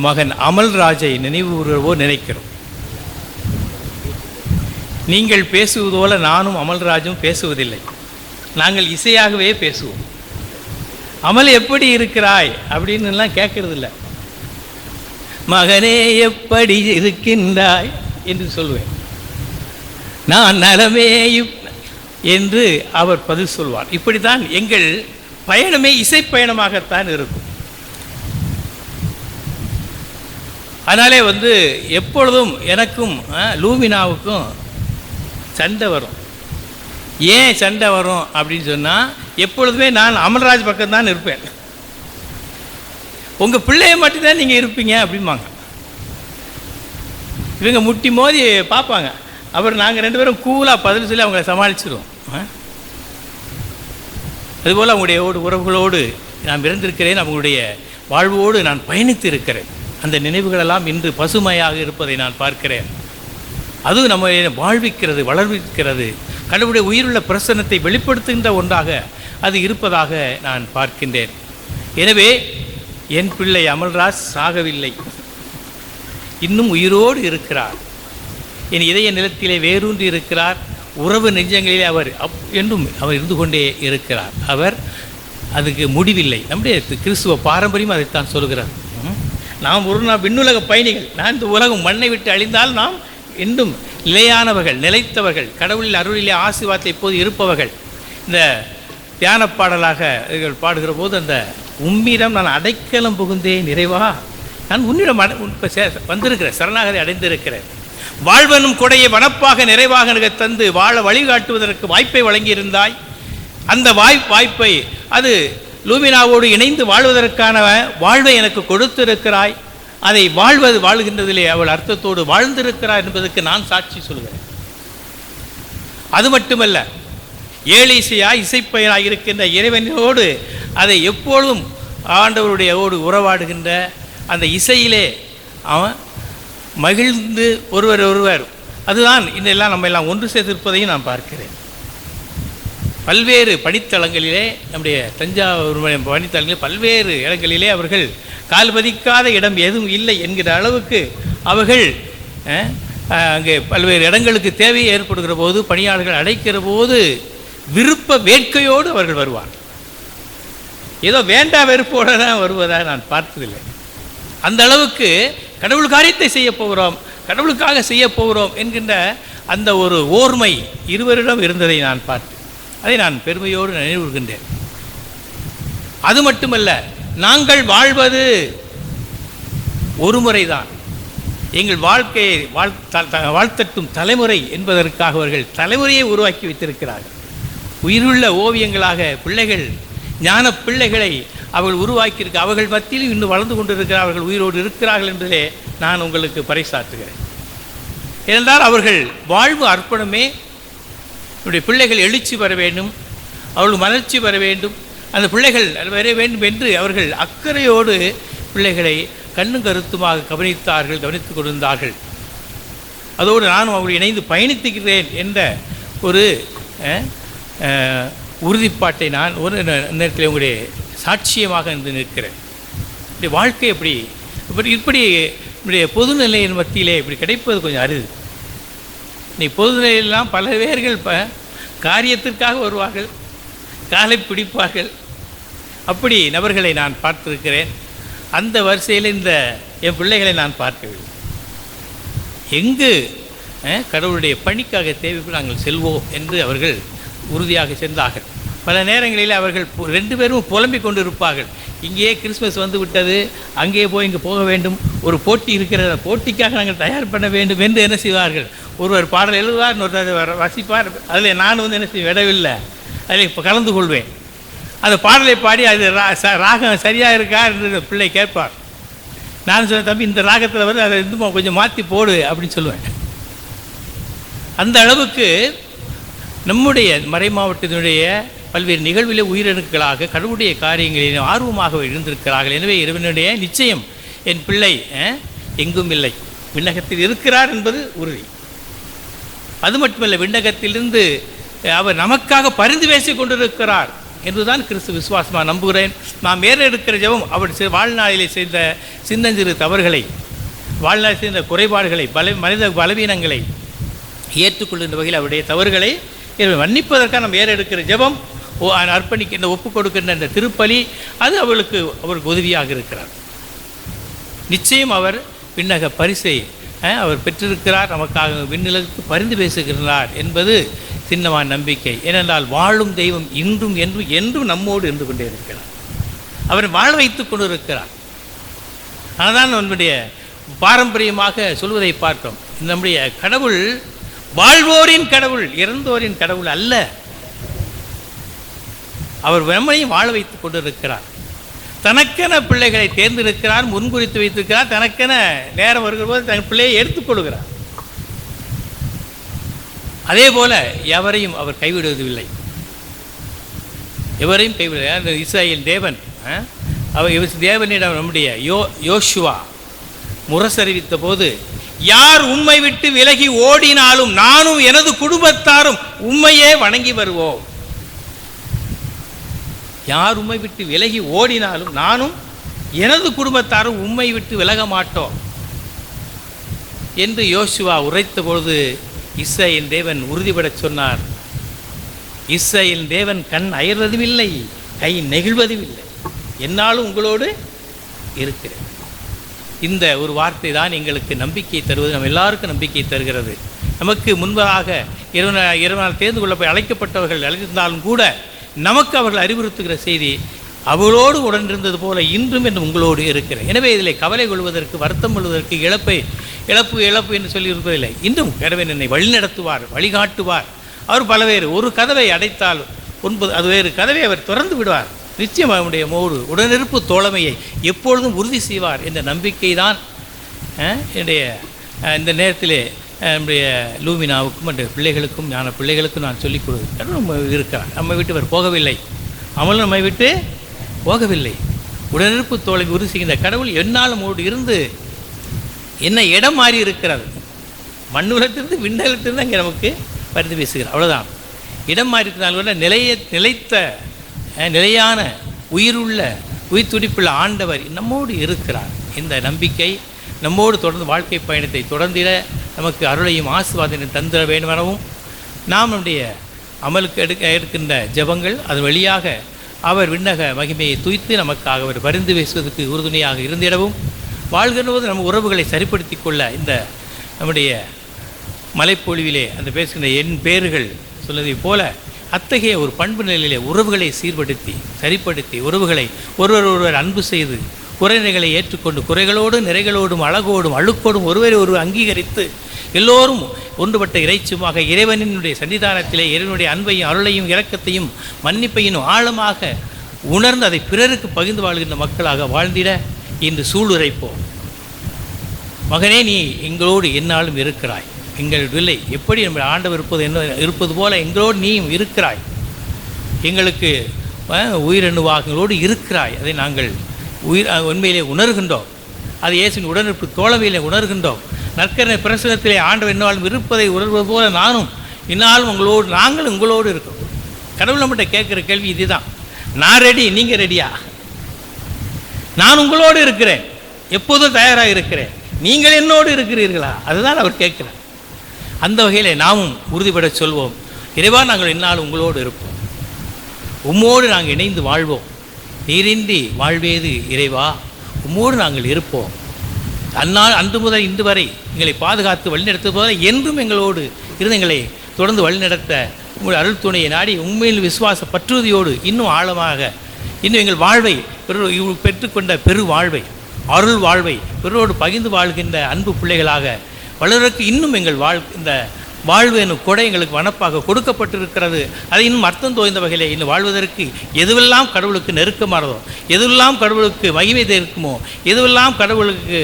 மகன் அமல்ராஜை நினைவுகூரவோ நினைக்கிறோம். நீங்கள் பேசுவது போல நானும் அமல்ராஜும் பேசுவதில்லை, நாங்கள் இசையாகவே பேசுவோம். அமல் எப்படி இருக்கிறாய் அப்படின்னுலாம் கேட்கறதில்ல, மகனே எப்படி இருக்கின்றாய் என்று சொல்வேன். நான் நலமே என்று அவர் பதில் சொல்வார். இப்படித்தான் எங்கள் பயணமே இசைப்பயணமாகத்தான் இருக்கும். அதனாலே எப்பொழுதும் எனக்கும் லூமினாவுக்கும் சண்டை வரும். ஏன் சண்டை வரும் அப்படின்னு சொன்னால், எப்பொழுதுமே நான் அமல்ராஜ் பக்கம்தான் இருப்பேன். உங்கள் பிள்ளைய மட்டும்தான் நீங்கள் இருப்பீங்க அப்படிம்பாங்க. இவங்க முட்டி மோதி பார்ப்பாங்க. அப்புறம் நாங்கள் 2 பேரும் கூலாக பதில் சொல்லி அவங்கள சமாளிச்சிடுவோம். அதுபோல் அவங்களுடைய உறவுகளோடு நான் இருந்திருக்கிறேன். அவங்களுடைய வாழ்வோடு நான் பயணித்து இருக்கிறேன். அந்த நினைவுகளெல்லாம் இன்று பசுமையாக இருப்பதை நான் பார்க்கிறேன். அதுவும் நம்ம வாழ்விக்கிறது, வளர்விக்கிறது, கடவுளுடைய உயிருள்ள பிரசன்னத்தை வெளிப்படுத்துகின்ற ஒன்றாக அது இருப்பதாக நான் பார்க்கின்றேன். எனவே என் பிள்ளை அமல்ராஜ் சாகவில்லை, இன்னும் உயிரோடு இருக்கிறார். என் இதய நிலத்திலே வேரூன்றி இருக்கிறார். உறவு நெஞ்சங்களிலே அவர் என்றும் அவர் இருந்து கொண்டே இருக்கிறார். அவர் அதுக்கு முடிவில்லை. நம்முடைய கிறிஸ்துவ பாரம்பரியம் அதைத்தான் சொல்கிறார். நாம் ஒரு நாள் விண்ணுலக பயணிகள். நான் இந்த உலகம் மண்ணை விட்டு அழிந்தால் நாம் இன்னும் நிலையானவர்கள், நிலைத்தவர்கள், கடவுளில் அருளிலே ஆசீர்வாதத்தை இப்போது இருப்பவர்கள். இந்த தியான பாடலாக பாடுகிற போது அந்த உம்மிடம் நான் அடைக்கலம் புகுந்தேன் நிறைவா, நான் உன்னிடம் வந்திருக்கிறேன், சரணாகதி அடைந்திருக்கிறேன். வாழ்வனும் கொடையை வனப்பாக நிறைவாக எனக்கு தந்து வாழ வழிகாட்டுவதற்கு வாய்ப்பை வழங்கியிருந்தாய். அந்த வாய்ப்பை அது லூமினாவோடு இணைந்து வாழ்வதற்கான வாழ்வை எனக்கு கொடுத்திருக்கிறாய். அதை வாழ்கின்றதிலே அவள் அர்த்தத்தோடு வாழ்ந்திருக்கிறார் என்பதற்கு நான் சாட்சி சொல்கிறேன். அது மட்டுமல்ல, ஏழிசையாய் இசைப்பயனாக இருக்கின்ற இறைவனோடு அதை எப்பொழுதும் ஆண்டவருடைய உறவாடுகின்ற அந்த இசையிலே அவன் மகிழ்ந்து ஒருவர் அதுதான் இதெல்லாம் நம்ம எல்லாம் ஒன்று சேர்த்திருப்பதையும் நான் பார்க்கிறேன். பல்வேறு பணித்தளங்களிலே, நம்முடைய தஞ்சாவூர் பணித்தளங்களில் பல்வேறு இடங்களிலே அவர்கள் கால் பதிக்காத இடம் எதுவும் இல்லை என்கிற அளவுக்கு அவர்கள் அங்கே பல்வேறு இடங்களுக்கு தேவை ஏற்படுகிற போது, பணியாளர்கள் அழைக்கிற போது விருப்ப வேட்கையோடு அவர்கள் வருவார். ஏதோ வேண்டா வெறுப்போடு தான் வருவதாக நான் பார்த்ததில்லை. அந்த அளவுக்கு கடவுள் காரியத்தை செய்ய போகிறோம், கடவுளுக்காக செய்ய போகிறோம் என்கின்ற அந்த ஒரு ஓர்மை இருவரிடம் இருந்ததை நான் பார்த்தேன். அதை நான் பெருமையோடு நினைவுகின்றேன். அது மட்டுமல்ல, நாங்கள் வாழ்வது ஒரு முறைதான். எங்கள் வாழ்க்கையை வாழ்த்தட்டும் தலைமுறை என்பதற்காக அவர்கள் தலைமுறையை உருவாக்கி வைத்திருக்கிறார்கள். உயிருள்ள ஓவியங்களாக பிள்ளைகள், ஞான பிள்ளைகளை அவர்கள் உருவாக்கியிருக்க, அவர்கள் மத்தியிலும் இன்னும் வளர்ந்து கொண்டிருக்கிறார், அவர்கள் உயிரோடு இருக்கிறார்கள் என்பதிலே நான் உங்களுக்கு பறைசாற்றுகிறேன். ஏனென்றால் அவர்கள் வாழ்வு அர்ப்பணமே என்னுடைய பிள்ளைகள் எழுச்சி பெற வேண்டும், அவர்கள் மலர்ச்சி பெற வேண்டும், அந்த பிள்ளைகள் வர வேண்டும் என்று அவர்கள் அக்கறையோடு பிள்ளைகளை கண்ணும் கருத்துமாக கவனித்துக் கொண்டிருந்தார்கள். அதோடு நானும் அவர்கள் இணைந்து பயணித்துக்கிறேன் என்ற ஒரு உறுதிப்பாட்டை நான் ஒரு நேரத்தில் உங்களுடைய சாட்சியமாக இருந்து நிற்கிறேன். இப்படி வாழ்க்கை இப்படி இப்படி பொதுநிலையின் மத்தியிலே இப்படி கிடைப்பது கொஞ்சம் அரிது. நீ பொதுநிலையெல்லாம் பல பேர்கள் காரியத்திற்காக வருவார்கள், காலை பிடிப்பார்கள். அப்படி நபர்களை நான் பார்த்திருக்கிறேன். அந்த வரிசையில் இந்த என் பிள்ளைகளை நான் பார்க்கவில்லை. எங்கு கடவுளுடைய பணிக்காக தேவைக்கு நாங்கள் செல்வோம் என்று அவர்கள் உறுதியாக சென்றார்கள். பல நேரங்களில் அவர்கள் 2 பேரும் புலம்பிக் கொண்டு இருப்பார்கள். இங்கேயே கிறிஸ்மஸ் வந்து விட்டது, அங்கேயே போய் இங்கே போக வேண்டும், ஒரு போட்டி இருக்கிற போட்டிக்காக நாங்கள் தயார் பண்ண வேண்டும் என்று என்ன செய்வார்கள். ஒருவர் பாடல் எழுதுவார், இன்னொரு வசிப்பார். அதில் நான் என்ன செய்ய விடவில்லை, அதில் இப்போ கலந்து கொள்வேன். அந்த பாடலை பாடி அது ராகம் சரியாக இருக்கா என்று பிள்ளை கேட்பார். நான் சொன்ன, தம்பி இந்த ராகத்தில் அதை இன்னும் கொஞ்சம் மாற்றி போடு அப்படின்னு சொல்லுவேன். அந்த அளவுக்கு நம்முடைய மறை மாவட்டத்தினுடைய பல்வேறு நிகழ்விலே உயிரணுக்களாக கடவுளுடைய காரியங்களில் ஆர்வமாக இருந்திருக்கிறார்கள். எனவே இறைவனுடைய நிச்சயம் என் பிள்ளை எங்கும் இல்லை, விண்ணகத்தில் இருக்கிறார் என்பது உறுதி. அது மட்டுமல்ல, விண்ணகத்திலிருந்து அவர் நமக்காக பரிந்து பேசிக் கொண்டிருக்கிறார் என்றுதான் கிறிஸ்து விசுவாசமாக நம்புகிறேன். நாம் ஏறெடுக்கிற ஜெபம் அவர் வாழ்நாளிலே செய்த சின்னஞ்சிறு தவறுகளை, வாழ்நாளில் செய்த குறைபாடுகளை, மனித பலவீனங்களை ஏற்றுக்கொள்கின்ற வகையில் அவருடைய தவறுகளை மன்னிப்பதற்காக நாம் ஏறெடுக்கிற ஜெபம், அர்ப்பணிக்கின்ற ஒப்புக் கொடுக்கின்ற இந்த திருப்பலி, அது அவருக்கு உதவியாக இருக்கிறார். நிச்சயம் அவர் விண்ணக பரிசை அவர் பெற்றிருக்கிறார், நமக்காக விண்ணிலத்துக்கு பரிந்து பேசுகிறார் என்பது சின்னமான நம்பிக்கை. ஏனென்றால் வாழும் தெய்வம் இன்றும் என்றும் என்றும் நம்மோடு இருந்து கொண்டே இருக்கிறார். அவரை வாழ வைத்து கொண்டு இருக்கிறார். அதுதான் நம்முடைய பாரம்பரியமாக சொல்வதை பார்த்தோம். நம்முடைய கடவுள் வாழ்வோரின் கடவுள், இறந்தோரின் கடவுள் அல்ல. அவர் நம்மையும் வாழ வைத்துக் கொண்டிருக்கிறார். தனக்கென பிள்ளைகளை தேர்ந்தெடுக்கிறார், முன்குறித்து வைத்திருக்கிறார். தனக்கென நேரம் வருகிற போது தன் பிள்ளையை எடுத்துக்கொள்கிறார். அதே போல எவரையும் அவர் கைவிடுவதில்லை, எவரையும் கைவிட. இஸ்ராயேல் தேவன் அவர் தேவனிடம் நம்முடைய யோசுவா முரசறிவித்த போது, யார் உம்மை விட்டு விலகி ஓடினாலும் நானும் எனது குடும்பத்தாரும் உம்மையே வணங்கி வருவோம். யார் உம்மை விட்டு விலகி ஓடினாலும் நானும் எனது குடும்பத்தாரும் உம்மை விட்டு விலக மாட்டோம் என்று யோசுவா உரைத்த பொழுது இஸ்ரவேல் தேவன் உறுதிபட சொன்னார், இஸ்ரவேல் தேவன் கண் அயர்வதும் இல்லை, கை நெகிழ்வதும் இல்லை, என்னாலும் உங்களோடு இருக்கிறேன். இந்த ஒரு வார்த்தை தான் எங்களுக்கு நம்பிக்கை தருவது, நம்ம எல்லாருக்கும் நம்பிக்கை தருகிறது. நமக்கு முன்பதாக இரவு தேர்ந்து கொள்ள போய் அழைக்கப்பட்டவர்கள் அழைத்திருந்தாலும் கூட நமக்கு அவர்கள் அறிவுறுத்துகிற செய்தி, அவளோடு உடனிருந்தது போல இன்றும் என்று உங்களோடு இருக்கிறேன். எனவே இதில் கவலை கொள்வதற்கு, வருத்தம் கொள்வதற்கு, இழப்பு என்று சொல்லி இருப்பதில்லை. இன்றும் கடவுள் என்னை வழிநடத்துவார், வழிகாட்டுவார். அவர் பலவேறு ஒரு கதவை அடைத்தால் 9 அது வேறு கதவை அவர் திறந்து விடுவார். நிச்சயம் அவனுடைய மோடு உடனிருப்பு தோழமையை எப்பொழுதும் உறுதி செய்வார் என்ற நம்பிக்கை தான் என்னுடைய இந்த நேரத்திலே நம்முடைய லூமினாவுக்கும் அந்த பிள்ளைகளுக்கும் ஞான பிள்ளைகளுக்கும் நான் சொல்லிக் கொடுக்கிறேன். நம்ம இருக்கிறார், நம்ம விட்டு அவர் போகவில்லை, அவளும் நம்மை விட்டு போகவில்லை. உடனிருப்பு தோழமை உறுதி செய்கின்ற கடவுள் என்னால் நம்மோடு இருந்து என்ன இடம் மாறி இருக்கிறது. மண்ணுலத்திலிருந்து விண்ணகத்திலிருந்து அங்கே நமக்கு பரிந்து பேசுகிறார். அவ்வளோதான். இடம் மாறி இருக்கிறால் கூட நிலைத்த நிலையான உயிர் துடிப்புள்ள ஆண்டவர் நம்மோடு இருக்கிறார். இந்த நம்பிக்கை நம்மோடு தொடர்ந்து வாழ்க்கை பயணத்தை தொடர்ந்திட நமக்கு அருளையும் ஆசீர்வாதத்தையும் தந்திட வேண்டும் எனவும், நாம் நம்முடைய அமலுக்கு எடுக்கின்ற ஜெபங்கள் அதன் வழியாக அவர் விண்ணக மகிமையை துய்த்து நமக்காக அவர் பரிந்து பேசுவதற்கு உறுதுணையாக இருந்திடவும், வாழ்கின்றபோது நம்ம உறவுகளை சரிப்படுத்தி கொள்ள இந்த நம்முடைய மலைப்பொழிவிலே அந்த பேசுகின்ற என் பேர்கள் சொல்வதை போல அத்தகைய ஒரு பண்பு நிலையிலே உறவுகளை சீர்படுத்தி சரிப்படுத்தி உறவுகளை ஒருவர் அன்பு செய்து குறைகளை ஏற்றுக்கொண்டு குறைகளோடு நிறைகளோடும் அழகோடும் அழுக்கோடும் ஒருவரை அங்கீகரித்து எல்லோரும் ஒன்றுபட்ட இறைச்சுமாக இறைவனினுடைய சன்னிதானத்திலே இறைவனுடைய அன்பையும் அருளையும் இரக்கத்தையும் மன்னிப்பையும் ஆழமாக உணர்ந்து அதை பிறருக்கு பகிர்ந்து வாழ்கின்ற மக்களாக வாழ்ந்திட இன்று சூளுரைப்போம். மகனே, நீ எங்களோடு என்னாலும் இருக்கிறாய், எங்கள் இல்லை எப்படி நம்ம ஆண்டவர் இருப்பது போல எங்களோடு நீயும் இருக்கிறாய், எங்களுக்கு உயிரெண்ணுவாகளோடு இருக்கிறாய். அதை நாங்கள் உண்மையிலே உணர்கின்றோம். அது இயேசுவின் உடனிருப்பு தோழமையிலே உணர்கின்றோம். நற்கரணை பிரசனத்திலே ஆண்டவர் என்னாலும் இருப்பதை உணர்வது போல நானும் இன்னாலும் நாங்கள் உங்களோடு இருக்கோம். கடவுள் நம்மகிட்ட கேட்குற கேள்வி இதுதான், நான் ரெடி, நீங்கள் ரெடியா? நான் உங்களோடு இருக்கிறேன், எப்போதும் தயாராக இருக்கிறேன், நீங்கள் என்னோடு இருக்கிறீர்களா? அதுதான் அவர் கேட்கிறார். அந்த வகையில் நாமும் உறுதிபட சொல்வோம், இறைவா நாங்கள் என்னாலும் உங்களோடு இருப்போம், உம்மோடு நாங்கள் இணைந்து வாழ்வோம், நீரின்றி வாழ்வேது இறைவா, உம்மோடு நாங்கள் இருப்போம். அன்று முதல் இன்று வரை எங்களை பாதுகாத்து வழிநடத்துவது போல என்றும் எங்களோடு இருந்து எங்களை தொடர்ந்து வழிநடத்த உங்கள் அருள் துணையை நாடி உண்மையில் விசுவாச பற்றுறுதியோடு இன்னும் ஆழமாக இன்னும் எங்கள் வாழ்வை பெற்றுக்கொண்ட பெரு வாழ்வை அருள் வாழ்வை பிறரோடு பகிர்ந்து வாழ்கின்ற அன்பு பிள்ளைகளாக வளர்வதற்கு இன்னும் எங்கள் இந்த வாழ்வு என்னும் கொடை எங்களுக்கு வனப்பாக கொடுக்கப்பட்டிருக்கிறது. அதை இன்னும் அர்த்தம் தோய்ந்த வகையில் இன்னும் வாழ்வதற்கு எதுவெல்லாம் கடவுளுக்கு நெருக்கமானதோ, எதுவெல்லாம் கடவுளுக்கு மகிமை இருக்குமோ, எதுவெல்லாம் கடவுளுக்கு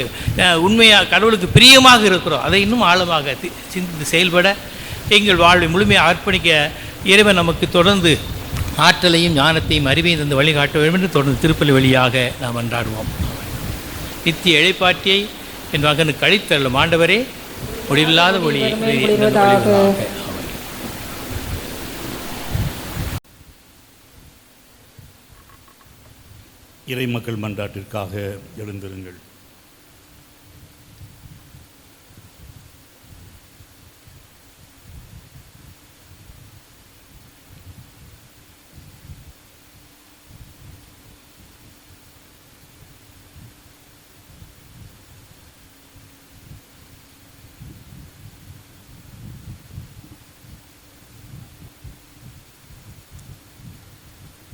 உண்மையாக கடவுளுக்கு பிரியமாக இருக்கிறோம், அதை இன்னும் ஆழமாக சிந்தித்து செயல்பட எங்கள் வாழ்வை முழுமையாக அர்ப்பணிக்க இறைவன் நமக்கு தொடர்ந்து ஆற்றலையும் ஞானத்தையும் அறிவையும் தந்து வழிகாட்ட வேண்டும் என்று தொடர்ந்து திருப்பலி வழியாக நாம் அன்றாடுவோம். நித்திய இழைப்பாட்டியை என் மகனுக்கு அளித்தருளும் ஆண்டவரே, முடிவில்லாத ஒளியை இறை மக்கள் மன்றாட்டிற்காக எழுந்திருங்கள்.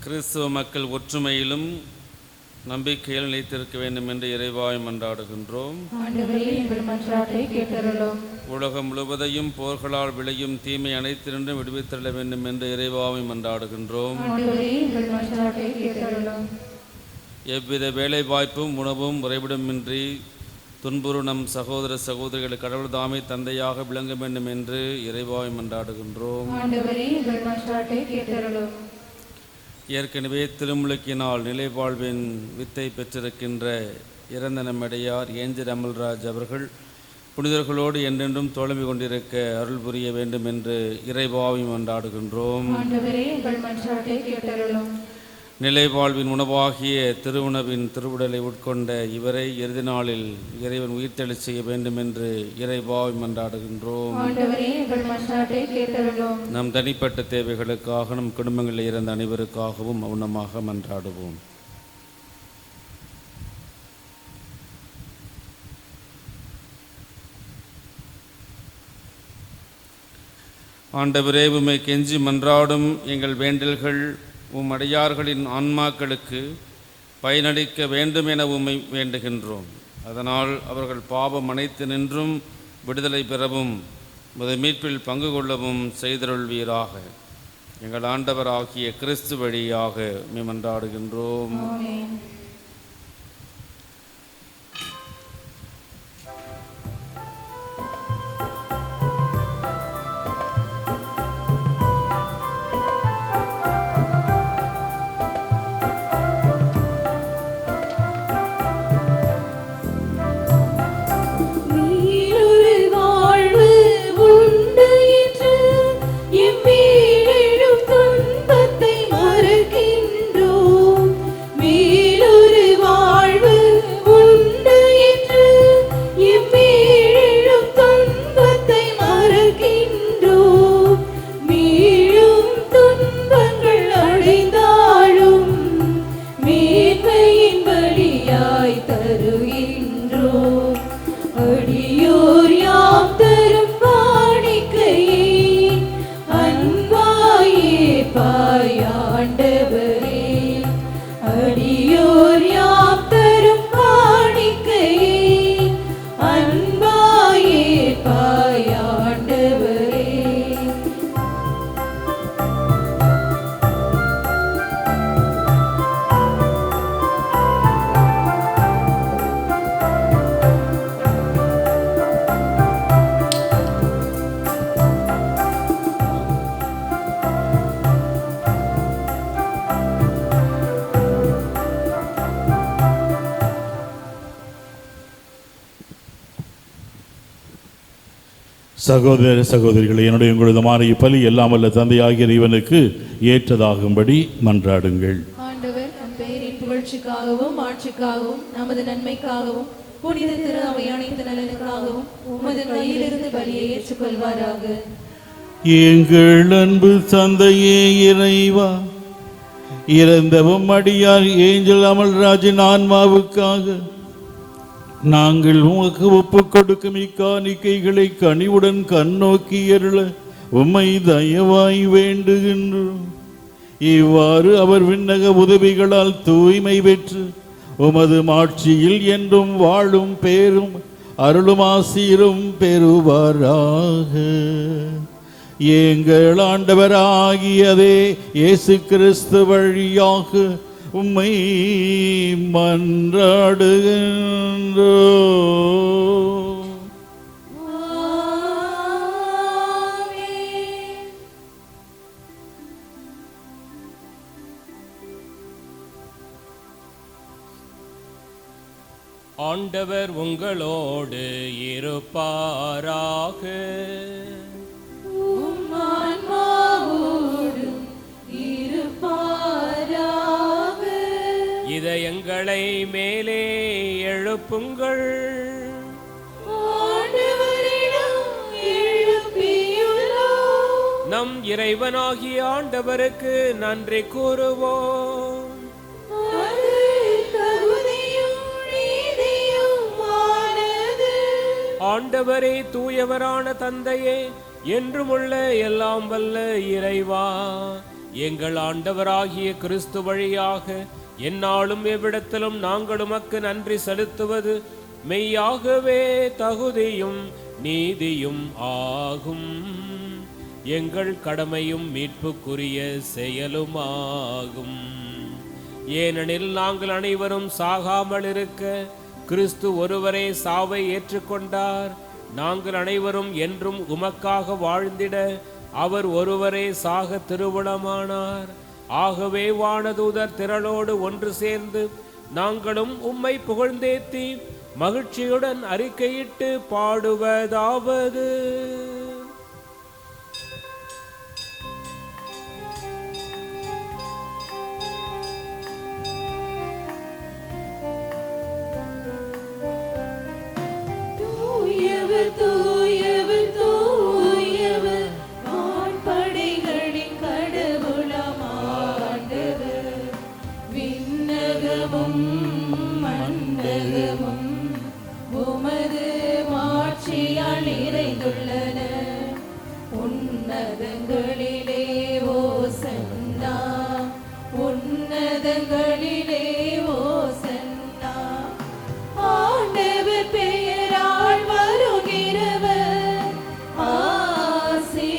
கிறிஸ்துவ மக்கள் ஒற்றுமையிலும் நம்பிக்கையில் நிலைத்திருக்க வேண்டும் என்று இறைவாய் மன்றாடுகின்றோம். ஆண்டவரே, எங்கள் மன்றாட்டை கேட்டருளும். உலகம் முழுவதையும் போர்களால் விளையும் தீமை அனைத்தினின்றும் விடுவித்தள்ள வேண்டும் என்று இறைவாய் மன்றாடுகின்றோம். ஆண்டவரே, எங்கள் மன்றாட்டை கேட்டருளும். எவ்வித வேலை வாய்ப்பும் உணவும் உறைவிடமின்றி துன்புறு நம் சகோதர சகோதரிகள் கடவுள் தாமே தந்தையாக விளங்க வேண்டும் என்று இறைவாய் மன்றாடுகின்றோம். ஆண்டவரே, எங்கள் மன்றாட்டை கேட்டருளும். ஏற்கனவே திருமுழுக்கினால் நிலை வாழ்வின் வித்தை பெற்றிருக்கின்ற இறந்த நம்மடையார் ஏஞ்சல் அமல்ராஜ் அவர்கள் புனிதர்களோடு என்றென்றும் தோழமை கொண்டிருக்க அருள் புரிய வேண்டும் என்று இறைவாவை மன்றாடுகின்றோம். ஆண்டவரே, எங்கள் மன்றாட்டை கேட்டருளும். நிலை வாழ்வின் உணவாகிய திருவுணவின் திருவுடலை உட்கொண்ட இவரை இறுதி நாளில் இறைவன் உயிர்த்தெழச் செய்ய வேண்டும் என்று இறைவாவை மன்றாடுகின்றோம். ஆண்டவரே, எங்கள் மன்றாட்டை கேட்டருளும். நம் தனிப்பட்ட தேவைகளுக்காக நம் குடும்பங்களில் இருந்த அனைவருக்காகவும் மௌனமாக மன்றாடுவோம். ஆண்டவரே, உம்மை கெஞ்சி மன்றாடும் எங்கள் வேண்டல்கள் உம் அடியார்களின் ஆன்மாக்களுக்கு பயனளிக்க வேண்டும் என உம்மை வேண்டுகின்றோம். அதனால் அவர்கள் பாவம் அனைத்து நின்றும் விடுதலை பெறவும் முத மீட்பில் பங்கு கொள்ளவும் செய்தருள்வீராக. எங்கள் ஆண்டவர் ஆகிய கிறிஸ்து வழியாக உம்மை மன்றாடுகின்றோம். ஆமென். சகோதர சகோதரிகளை, என்னுடைய உங்களது மாறிய பலி எல்லாம் வல்ல தந்தையாகிய இறைவனுக்கு ஏற்றதாகும்படி மன்றாடுங்கள். ஆண்டவர் நம் பெயரின் புகழ்ச்சிக்காகவும் ஆட்சிக்காகவும் நமது நன்மைக்காகவும் புனித திரு அவை அனைத்து நலனுக்காகவும் உமது கையிலிருந்து பலியை ஏற்றுக்கொள்வாராக. எங்கள் அன்பு தந்தையே இறைவா, இறந்தவும் அடியார் ஏஞ்சல் அமல்ராஜின் ஆன்மாவுக்காக நாங்கள் உமக்கு ஒப்புக் கொடுக்கும் இக்காணிக்கைகளை கனிவுடன் கண்ணோக்கி அருள உம்மை தயவாய் வேண்டுகின்றோம். இவ்வாறு அவர் விண்ணக உதவிகளால் தூய்மை பெற்று உமது மாட்சியில் என்றும் வாழும் பேரும் அருளும் ஆசீரும் பெறுவாராக. எங்கள் ஆண்டவராகியதே இயேசு கிறிஸ்து வழியாக உம்மை மன்றாடுகின்றோம். ஆண்டவர் உங்களோடு இருப்பாராக. இதயங்களை மேலே எழுப்புங்கள். நம் இறைவனாகிய ஆண்டவருக்கு நன்றி கூறுவோம். ஆண்டவரே, தூயவரான தந்தையே, என்றுமுள்ள எல்லாம் வல்ல இறைவா, எங்கள் ஆண்டவராகிய கிறிஸ்து வழியாக எந்நாளும் எவ்விடத்திலும் நாங்கள் உமக்கு நன்றி செலுத்துவது மெய்யாகவே தகுதியும் நீதியும் ஆகும். எங்கள் கடமையும் மீட்புக்குரிய செயலுமாகும். ஏனெனில் நாங்கள் அனைவரும் சாகாமல் இருக்க கிறிஸ்து ஒருவரே சாவை ஏற்றுக்கொண்டார். நாங்கள் அனைவரும் என்றும் உமக்காக வாழ்ந்திட அவர் ஒருவரே சாக திருவுளமானார். ஆகவே வானதூதர் திரளோடு ஒன்று சேர்ந்து நாங்களும் உம்மை புகழ்ந்தேத்தி மகிழ்ச்சியுடன் அறிக்கையிட்டு பாடுவதாவது: தூயவர் தூயவர் வான்படைகளின் கடவுளாம் ஆண்டவர். விண்ணகமும் மண்டகமும் உமது மாட்சியால் நிறைந்துள்ளன. உன்னதங்களிலே ஓசன்னா, உன்னதங்களிலே ஓசன்னா. ஆண்டவர் பெயரால் வருகிறவர் ஆசி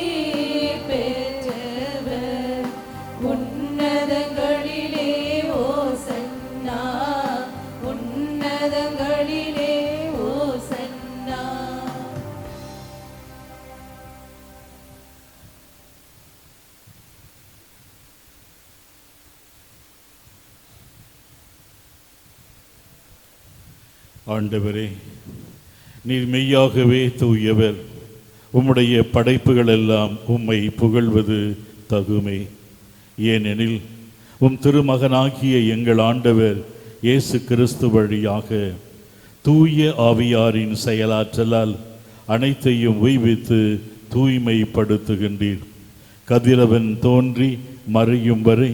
பெற்றவர். உன்னதங்களிலே ஓசன்னா, உன்னதங்களிலே ஓசன்னா. ஆண்டவரே, நீர் மெய்யாகவே தூயவர். உம்முடைய படைப்புகள் எல்லாம் உம்மை புகழ்வது தகுமே. ஏனெனில் உம் திருமகனாகிய எங்கள் ஆண்டவர் இயேசு கிறிஸ்து வழியாக தூய ஆவியாரின் செயலாற்றலால் அனைத்தையும் உய்வித்து தூய்மைப்படுத்துகின்றீர். கதிரவன் தோன்றி மறையும் வரை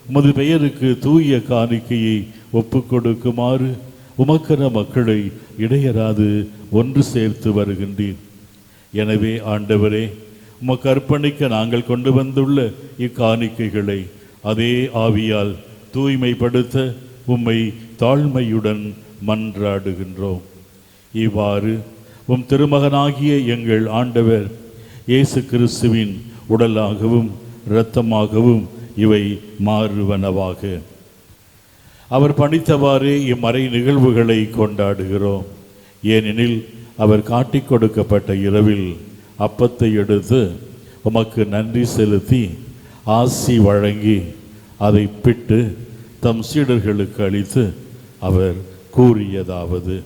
உமது பெயருக்கு தூய காணிக்கையை ஒப்புக் கொடுக்குமாறு உமக்கர மக்களை இடையராது ஒன்று சேர்த்து வருகின்றீர். எனவே ஆண்டவரே, உமக்கு அர்ப்பணிக்க நாங்கள் கொண்டு வந்துள்ள இக்காணிக்கைகளை அதே ஆவியால் தூய்மைப்படுத்த உம்மை தாழ்மையுடன் மன்றாடுகின்றோம். இவ்வாறு உம் திருமகனாகிய எங்கள் ஆண்டவர் இயேசு கிறிஸ்துவின் உடலாகவும் இரத்தமாகவும் இவை மாறுவனவாக. அவர் பணித்தவாறே இம்மறை நிகழ்வுகளை கொண்டாடுகிறோம். ஏனெனில் அவர் காட்டிக் கொடுக்கப்பட்ட இரவில் அப்பத்தை எடுத்து உமக்கு நன்றி செலுத்தி ஆசி வழங்கி அதை பிட்டு தம் சீடர்களுக்கு அளித்து அவர் கூறியதாவது: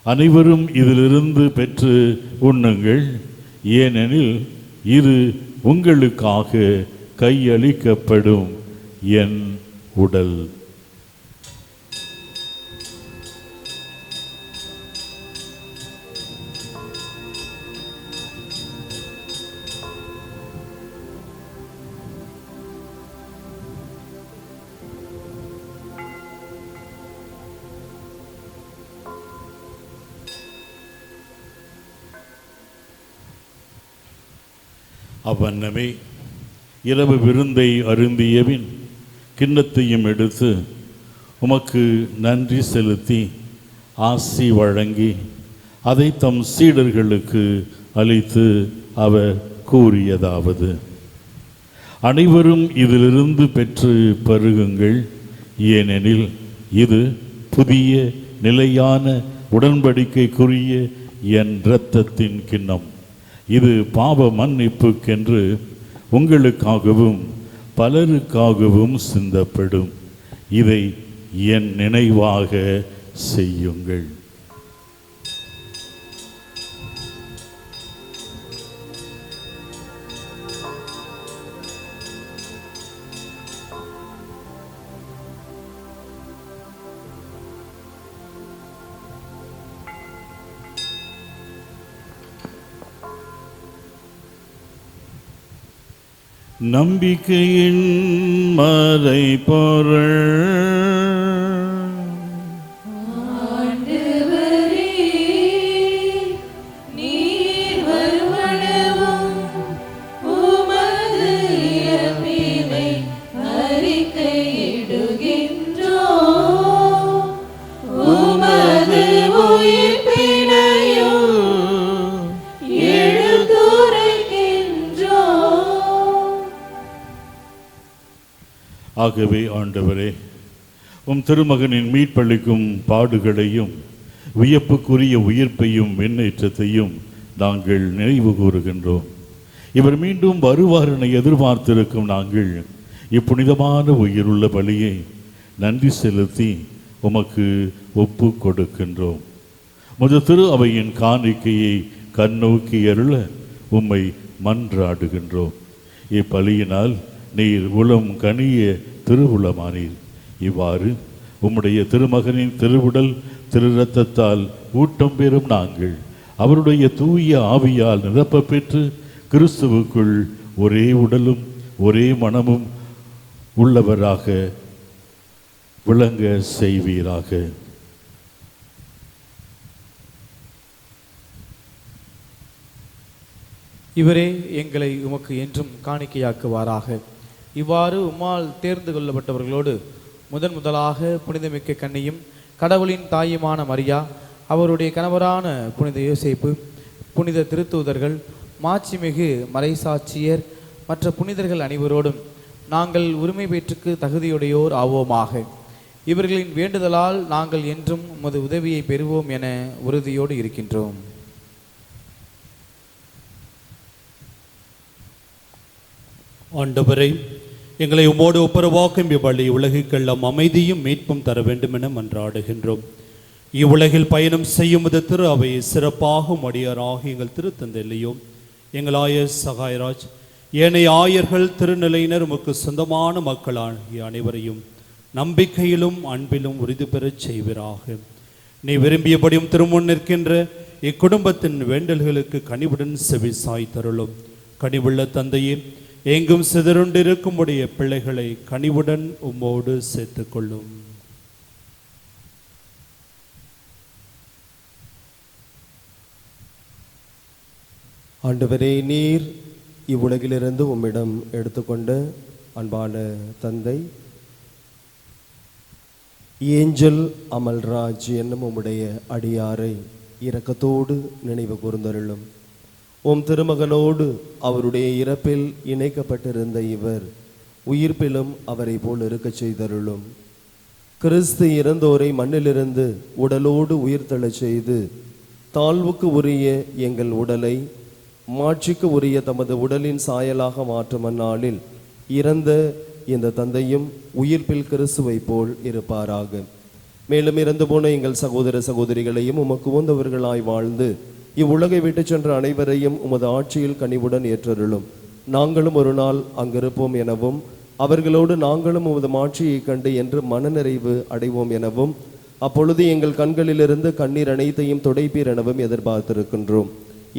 அனைவரும் இதிலிருந்து பெற்று உண்ணுங்கள், ஏனெனில் இது உங்களுக்காக கையளிக்கப்படும் என் உடல். அவ்வண்ணமே இரவு விருந்தை அருந்தியபின் கிண்ணத்தையும் எடுத்து உமக்கு நன்றி செலுத்தி ஆசி வழங்கி அதை தம் சீடர்களுக்கு அளித்து அவர் கூறியதாவது: அனைவரும் இதிலிருந்து பெற்று பருகுங்கள், ஏனெனில் இது புதிய நிலையான உடன்படிக்கைக்குரிய என் இரத்தத்தின் கிண்ணம். இது பாவ மன்னிப்புக்கென்று உங்களுக்காகவும் பலருக்காகவும் சிந்தப்படும். இதை என் நினைவாக செய்யுங்கள். நம்பிக்கையின் மறைபொருள். ஆண்டவரே, நீர் வருமளவும் உமது இறப்பினை ஆகவே ஆண்டவரே, உம் திருமகனின் மீட்பளிக்கும் பாடுகளையும் வியப்புக்குரிய உயிர்ப்பையும் விண்ணேற்றத்தையும் நாங்கள் நினைவு கூறுகின்றோம். இவர் மீண்டும் வருவார் என எதிர்பார்த்திருக்கும் நாங்கள் இப்புனிதமான உயிருள்ள பலியை நன்றி செலுத்தி உமக்கு ஒப்பு கொடுக்கின்றோம். முத திரு அவையின் காணிக்கையை கண்ணோக்கி அருள உம்மை மன்றாடுகின்றோம். இப்பலியினால் நீர் உளம் கனிய திருவுளமானீர். இவ்வாறு உம்முடைய திருமகனின் திருவுடல் திரு இரத்தத்தால் ஊட்டம் பெறும் நாங்கள் அவருடைய தூய ஆவியால் நிரப்ப பெற்று கிறிஸ்துவுக்குள் ஒரே உடலும் ஒரே மனமும் உள்ளவராக விளங்க செய்வீராக. இவரே எங்களை உமக்கு என்றும் காணிக்கையாக்குவாராக. இவ்வாறு உம்மால் தேர்ந்து கொள்ளப்பட்டவர்களோடு முதலாக புனிதமிக்க கன்னியும் கடவுளின் தாயுமான மரியா, அவருடைய கணவரான புனித யோசேப்பு, புனித திருத்தூதர்கள், மாட்சிமிகு மறைசாட்சியர், மற்ற புனிதர்கள் அனைவரோடும் நாங்கள் உரிமை பெற்றுக்கு தகுதியுடையோர் ஆவோமாக. இவர்களின் வேண்டுதலால் நாங்கள் என்றும் உமது உதவியை பெறுவோம் என உறுதியோடு இருக்கின்றோம். ஆண்டவரை, எங்களை உம்மோடு ஒப்புரவாக்கும் இவ்வழி உலகுக்கெல்லாம் அமைதியும் மீட்பும் தர வேண்டும் என மன்றாடுகின்றோம். இவ்வுலகில் பயணம் செய்யும் திரு அவையை சிறப்பாக அடியாராக எங்கள் திருத்தந்தையிலையும் எங்கள் ஆயர் சகாயராஜ், ஏனைய ஆயர்கள், திருநிலையினர், உமக்கு சொந்தமான மக்களாகிய அனைவரையும் நம்பிக்கையிலும் அன்பிலும் உறுதி பெறச் செய்வீராக. நீ விரும்பியபடியும் திருமுன் நிற்கின்ற இக்குடும்பத்தின் வேண்டல்களுக்கு கனிவுடன் செவி சாய்த்தருளும். கனிவுள்ள தந்தையே, எங்கும் சிதறுண்டிருக்கும் உடைய பிள்ளைகளை கனிவுடன் உம்மோடு சேர்த்துக்கொள்ளும். ஆண்டவரே, நீர் இவ்வுலகிலிருந்து உம்மிடம் எடுத்துக்கொண்ட அன்பான தந்தை ஏஞ்சல் அமல்ராஜ் என்னும் உம்முடைய அடியாரை இரக்கத்தோடு நினைவு கூர்ந்தருளும். உம் திருமகனோடு அவருடைய இறப்பில் இணைக்கப்பட்டிருந்த இவர் உயிர்ப்பிலும் அவரை போல் இருக்கச் செய்தருளும். கிறிஸ்து இறந்தோரை மண்ணிலிருந்து உடலோடு உயிர்த்தெழச் செய்து தாழ்வுக்கு உரிய எங்கள் உடலை மாட்சிக்கு உரிய தமது உடலின் சாயலாக மாற்றும் அந்நாளில் இறந்த இந்த தந்தையும் உயிர்ப்பில் கிறிஸ்துவை போல் இருப்பாராக. மேலும் இறந்து போன எங்கள் சகோதர சகோதரிகளையும் உமக்கு உகந்தவர்களாய் வாழ்ந்து இவ்வுலகை விட்டு சென்ற அனைவரையும் உமது ஆட்சியில் கனிவுடன் ஏற்றருளும். நாங்களும் ஒரு நாள் அங்கிருப்போம் எனவும் அவர்களோடு நாங்களும் உமது ஆட்சியை கண்டு என்று மனநிறைவு அடைவோம் எனவும் அப்பொழுது எங்கள் கண்களிலிருந்து கண்ணீர் அனைத்தையும் துடைப்பீர் எனவும் எதிர்பார்த்திருக்கின்றோம்.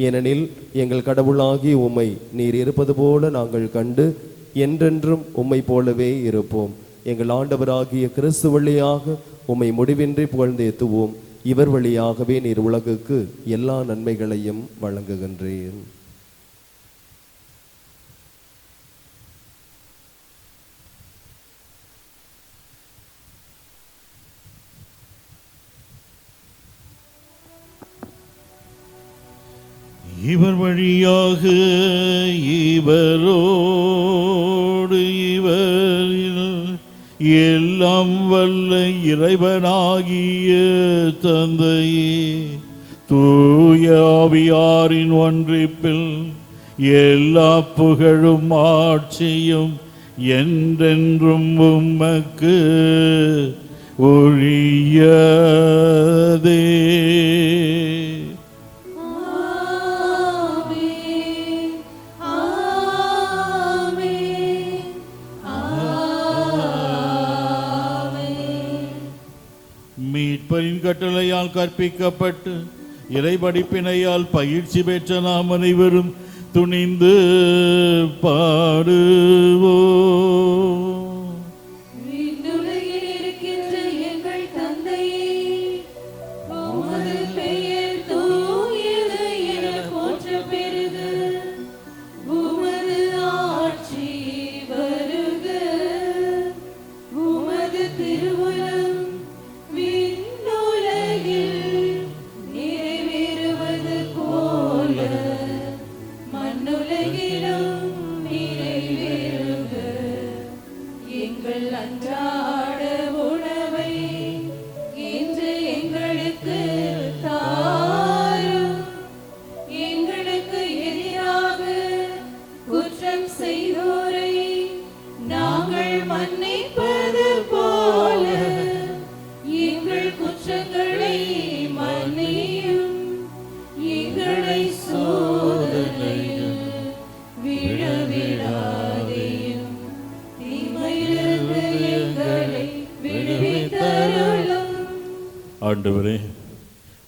ஏனெனில் எங்கள் கடவுளாகி உம்மை நீர் இருப்பது போல நாங்கள் கண்டு என்றென்றும் உம்மை போலவே இருப்போம். எங்கள் ஆண்டவராகிய கிறிஸ்து வழியாக உம்மை முடிவின்றி புகழ்ந்தேத்துவோம். இவர் வழியாகவே நீர் உலகுக்கு எல்லா நன்மைகளையும் வழங்குகின்றேன். இவர் வழியாக இவரோடு இவரில் எல்லாம் வல்ல இறைவனாகிய தந்தையே, தூய ஆவியாரின் ஒன்றிப்பில் எல்லா புகழும் ஆட்சியும் என்றென்றும் உமக்கு உரியதே. மீட்பரின் கட்டளையால் கற்பிக்கப்பட்டு இறைபடிப்பினையால் பயிற்சி பெற்ற நாம் அனைவரும் துணிந்து பாடுவோம்.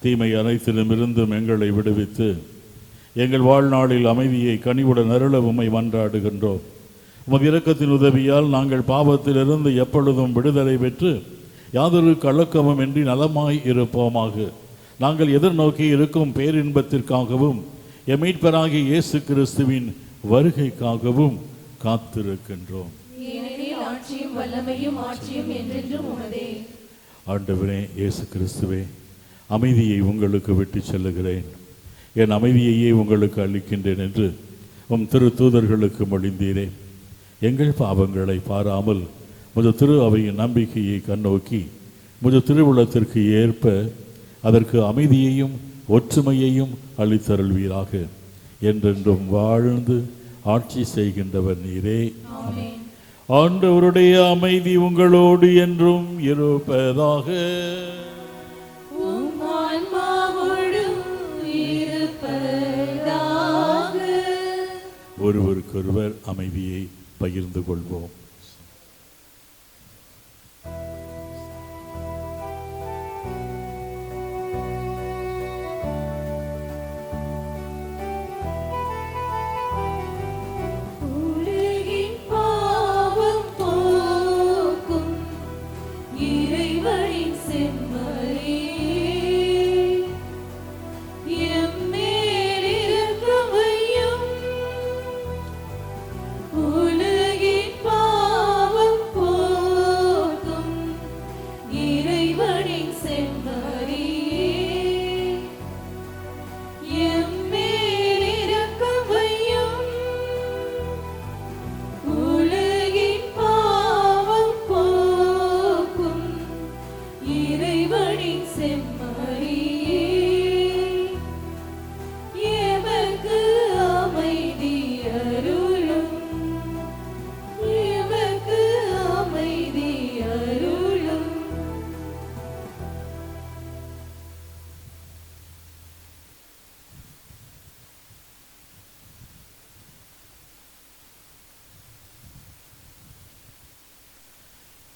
தீமை அனைத்திலுமிருந்தும் எங்களை விடுவித்து எங்கள் வாழ்நாளில் அமைதியை கனிவுடன் அருள உம்மை மன்றாடுகின்றோம். உமது இரக்கத்தின் உதவியால் நாங்கள் பாவத்திலிருந்து எப்பொழுதும் விடுதலை பெற்று யாதொரு கலக்கமும் இன்றி நலமாய் இருப்போமாக. நாங்கள் எதிர்நோக்கி இருக்கும் பேரின்பத்திற்காகவும் எம் மீட்பராகிய இயேசு கிறிஸ்துவின் வருகைக்காகவும் காத்திருக்கின்றோம். ஏனெனில் ஆட்சியும் வல்லமையும் ஆட்சியும் என்றென்றும் உமதே. ஆண்டவரே இயேசு கிறிஸ்துவே, அமைதியை உங்களுக்கு விட்டு செல்லுகிறேன், என் அமைதியையே உங்களுக்கு அளிக்கின்றேன் என்று உம் திரு தூதர்களுக்கு மொழிந்தீரே. எங்கள் பாவங்களை பாராமல் முது திரு அவையின் நம்பிக்கையை கண்ணோக்கி முது திருவுளத்திற்கு ஏற்ப அதற்கு அமைதியையும் ஒற்றுமையையும் அளித்தருள்வீராக. என்றென்றும் வாழ்ந்து ஆட்சி செய்கின்றவர் நீரே. ஆண்டவருடைய அமைதி உங்களோடு என்றும் இருப்பதாக. ஒருவருக்கொருவர் அமைதியை பகிர்ந்து கொள்வோம்.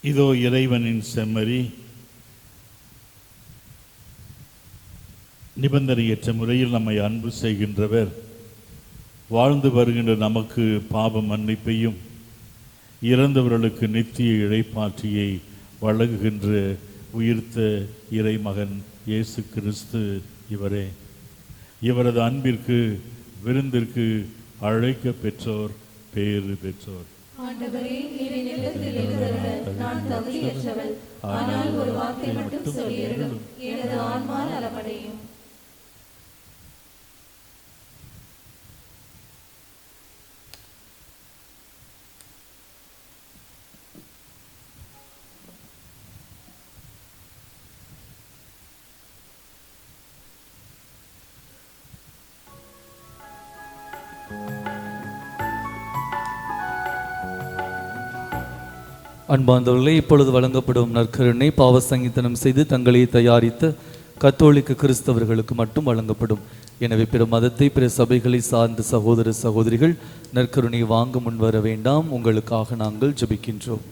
இதோ இறைவனின் செம்மறி, நிபந்தனையற்ற முறையில் நம்மை அன்பு செய்கின்றவர், வாழ்ந்து வருகின்ற நமக்கு பாவ மன்னிப்பையும் இறந்தவர்களுக்கு நித்திய இழைப்பாற்றியை வழங்குகின்ற உயிர்த்த இறைமகன் இயேசு கிறிஸ்து இவரே. இவரது அன்பிற்கு விருந்திற்கு அழைக்க பெற்றோர் பேறு பெற்றோர். ஆண்டவரே, நீர் நிலத்தில் எழுந்தருள நான் தகுதியற்றவள். ஆனால் ஒரு வார்த்தை மட்டும் சொல்லியருளும், எனது ஆன்மா நலமடையும். அன்பார்ந்தவர்களே, இப்பொழுது வழங்கப்படும் நற்கருணை பாவ சங்கீதனம் செய்து தங்களை தயாரித்த கத்தோலிக்க கிறிஸ்தவர்களுக்கு மட்டும் வழங்கப்படும். எனவே பிற மதத்தை பிற சபைகளை சார்ந்த சகோதர சகோதரிகள் நற்கருணை வாங்க முன்வர வேண்டாம். உங்களுக்காக நாங்கள் ஜெபிக்கின்றோம்.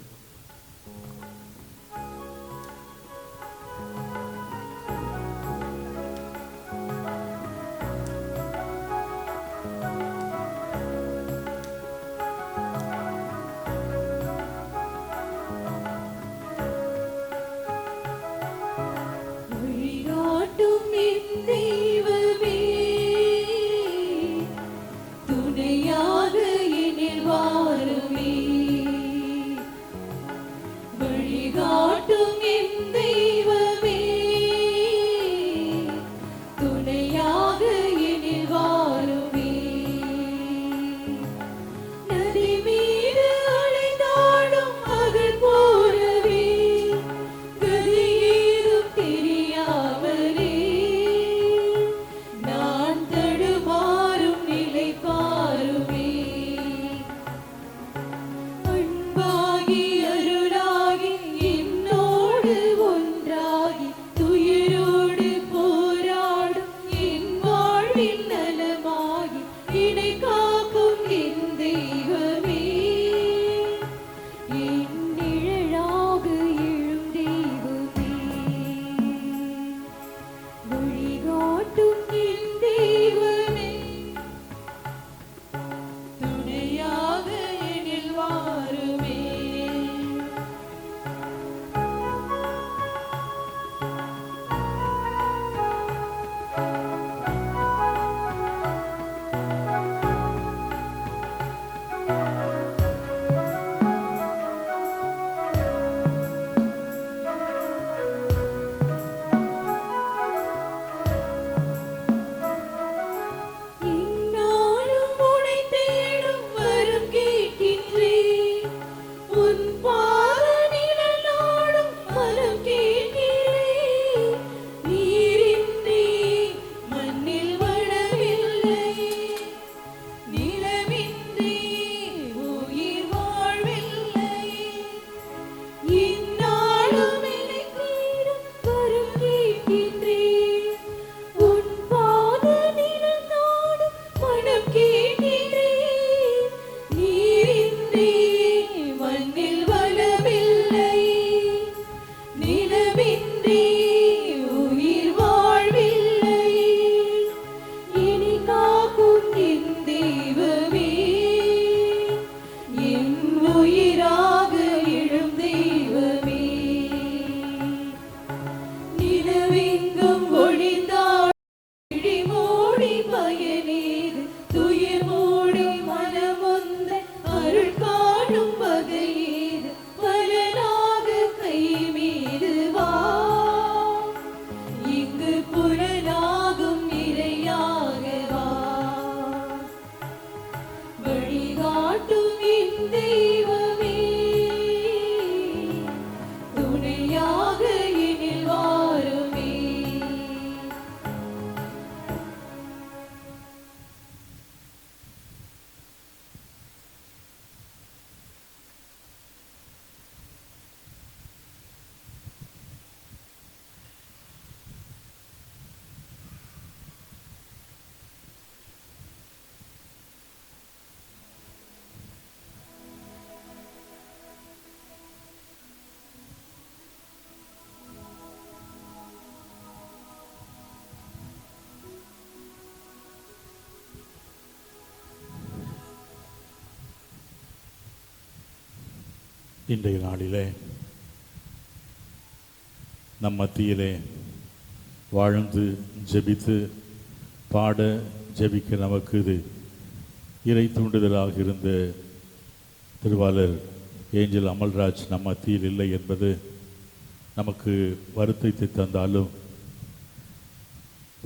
பயனேது துயிர் மூடி மனமொந்த அருள் காணும் வகையேது பலனாக கை மீது வா இங்கு புலனாகும் நிறையாக வா வழிகாட்டும் என் தெய்வமே துணையாக எனில் வாருமே. இன்றைய நாளிலே நம் மத்தியிலே வாழ்ந்து ஜெபித்து பாட ஜெபிக்க நமக்கு இது இறை தூண்டுதலாக இருந்த திருவாளர் ஏஞ்சல் அமல்ராஜ் நம் மத்தியில் இல்லை என்பது நமக்கு வருத்தத்தை தந்தாலும்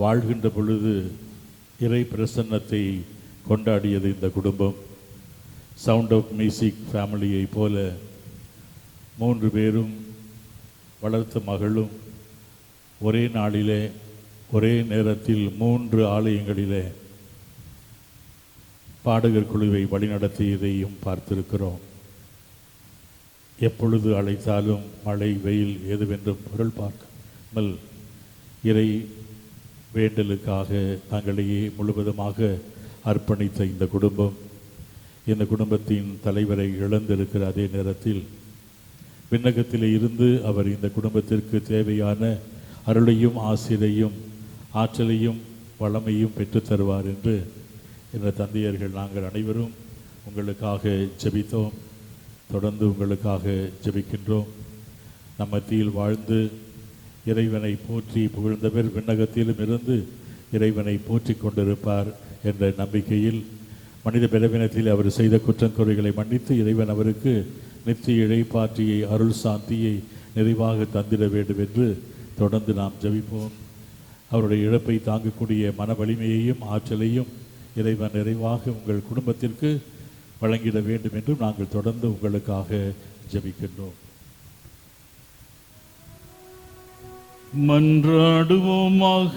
வாழ்கின்ற பொழுது இறை பிரசன்னத்தை கொண்டாடியது இந்த குடும்பம். சவுண்ட் ஆஃப் மியூசிக் ஃபேமிலியை போல 3 பேரும் வளர்த்த மகளும் ஒரே நாளிலே ஒரே நேரத்தில் 3 ஆலயங்களிலே பாடகர் குழுவை வழிநடத்தியதையும் பார்த்திருக்கிறோம். எப்பொழுது அழைத்தாலும் மழை வெயில் எதுவென்றும் பொருள் பார்க்காமல் இறை வேண்டலுக்காக தங்களையே முழுவதுமாக அர்ப்பணித்த இந்த குடும்பத்தின் தலைவரை இழந்திருக்கிற அதே நேரத்தில் விண்ணகத்திலே இருந்து அவர் இந்த குடும்பத்திற்கு தேவையான அருளையும் ஆசிரையும் ஆற்றலையும் வளமையும் பெற்றுத் தருவார் என்று என்ற தந்தையர்கள் நாங்கள் அனைவரும் உங்களுக்காக ஜெபித்தோம். தொடர்ந்து உங்களுக்காக ஜெபிக்கின்றோம். நம் மத்தியில் வாழ்ந்து இறைவனை போற்றி புகழ்ந்தவர் விண்ணகத்திலும் இருந்து இறைவனை போற்றி கொண்டிருப்பார் என்ற நம்பிக்கையில் மனித பலவீனத்தில் அவர் செய்த குற்றங்குறைகளை மன்னித்து இறைவன் அவருக்கு நித்திய இழைப்பாற்றியை அருள் சாந்தியை நிறைவாக தந்திட வேண்டும் என்று தொடர்ந்து நாம் ஜெபிப்போம். அவருடைய இழப்பை தாங்கக்கூடிய மன வலிமையையும் ஆற்றலையும் இறைவன் நிறைவாக உங்கள் குடும்பத்திற்கு வழங்கிட வேண்டும் என்றும் நாங்கள் தொடர்ந்து உங்களுக்காக ஜெபிக்கின்றோம். மன்றாடுவோமாக.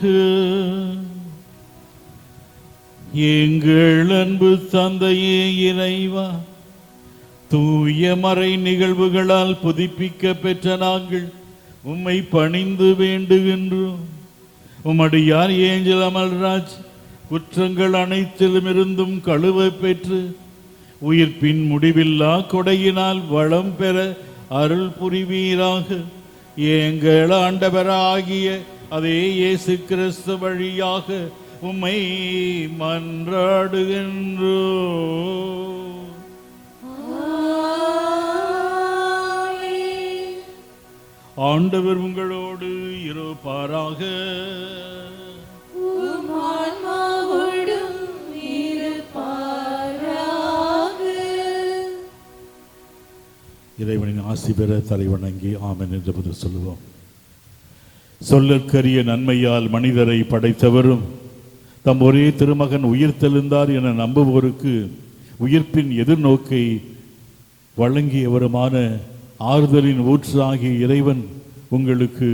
எங்கள் அன்பு தந்தையே இறைவா, தூய மறை நிகழ்வுகளால் புதுப்பிக்க பெற்ற நாங்கள் உம்மை பணிந்து வேண்டுகின்றோம். உம்முடையார் ஏஞ்சல் அமல்ராஜ் குற்றங்கள் அனைத்திலும் இருந்தும் கழுவ பெற்று உயிர்ப்பின் முடிவில்லா கொடையினால் வளம் பெற அருள் புரிவீராக. எங்கள் ஆண்டவராகிய அதே இயேசு கிறிஸ்து வழியாக உம்மை மன்றாடுகின்றோம். ஆண்டவர் உங்களோடு இருப்பாராக. இறைவனின் ஆசி பெற தலைவணங்கி ஆமென் என்று பதில் சொல்லுவோம். சொல்லற்கரிய நன்மையால் மனிதரை படைத்தவரும் தம் ஒரே திருமகன் உயிர்த்தெழுந்தார் என நம்புவோருக்கு உயிர்ப்பின் எதிர்நோக்கை வழங்கியவருமான ஆறுதலின் ஊற்றாகிய இறைவன் உங்களுக்கு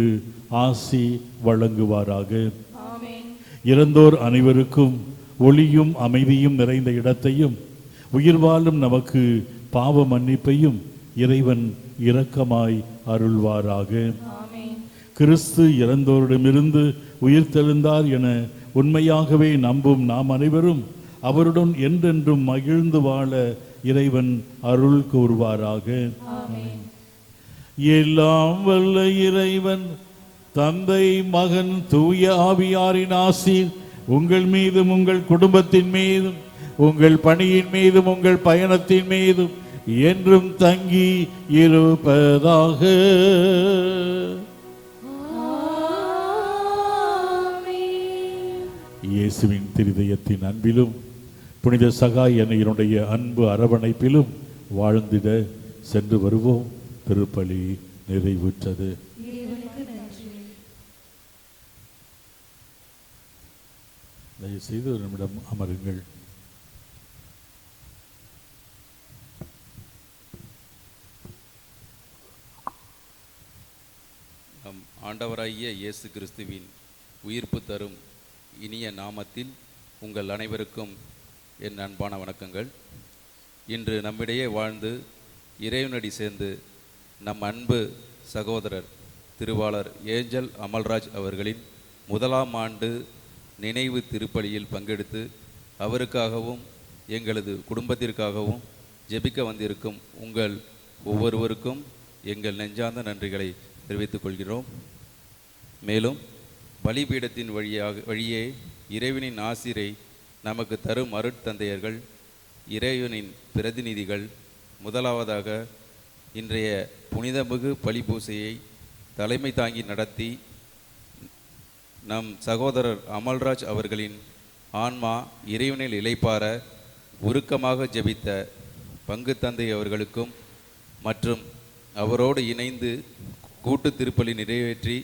ஆசி வழங்குவாராக. இறந்தோர் அனைவருக்கும் ஒளியும் அமைதியும் நிறைந்த இடத்தையும் உயிர் வாழும் நமக்கு பாவ மன்னிப்பையும் இறைவன் இரக்கமாய் அருள்வாராக. கிறிஸ்து இறந்தோரிடமிருந்து உயிர்த்தெழுந்தார் என உண்மையாகவே நம்பும் நாம் அனைவரும் அவருடன் என்றென்றும் மகிழ்ந்து வாழ இறைவன் அருள் கூறுவாராக. எல்லாம் வல்ல இறைவன் தந்தை மகன் தூய ஆவியாரின் ஆசீர் உங்கள் மீதும் உங்கள் குடும்பத்தின் மீதும் உங்கள் பணியின் மீதும் உங்கள் பயணத்தின் மீதும் என்றும் தங்கி இருப்பதாக. இயேசுவின் திருதயத்தின் அன்பிலும் புனித சகாய் அன்னையினுடைய அன்பு அரவணைப்பிலும் வாழ்ந்திட சென்று வருவோம். திருப்பலி நிறைவுற்றது. தயவுசெய்து ஒரு நிமிடம் அமருங்கள். நம் ஆண்டவராகிய இயேசு கிறிஸ்துவின் உயிர்ப்பு தரும் இனிய நாமத்தில் உங்கள் அனைவருக்கும் என் அன்பான வணக்கங்கள். இன்று நம்மிடையே வாழ்ந்து இறைவனடி சேர்ந்து நம் அன்பு சகோதரர் திருவாளர் ஏஞ்சல் அமல்ராஜ் அவர்களின் 1ஆம் ஆண்டு நினைவு திருப்பலியில் பங்கெடுத்து அவருக்காகவும் எங்களது குடும்பத்திற்காகவும் ஜெபிக்க வந்திருக்கும் உங்கள் ஒவ்வொருவருக்கும் எங்கள் நெஞ்சார்ந்த நன்றிகளை தெரிவித்துக் கொள்கிறோம். மேலும் பலிபீடத்தின் வழியே இறைவனின் ஆசிரை நமக்கு தரும் அருட்தந்தையர்கள், இறைவனின் பிரதிநிதிகள், முதலாவதாக இன்றைய புனிதமிகு பலிபூசையை தலைமை தாங்கி நடத்தி நம் சகோதரர் அமல்ராஜ் அவர்களின் ஆன்மா இறைவனில் இளைப்பார உருக்கமாக ஜெபித்த பங்கு தந்தை அவர்களுக்கும் மற்றும் அவரோடு இணைந்து கூட்டு திருப்பலி நிறைவேற்றி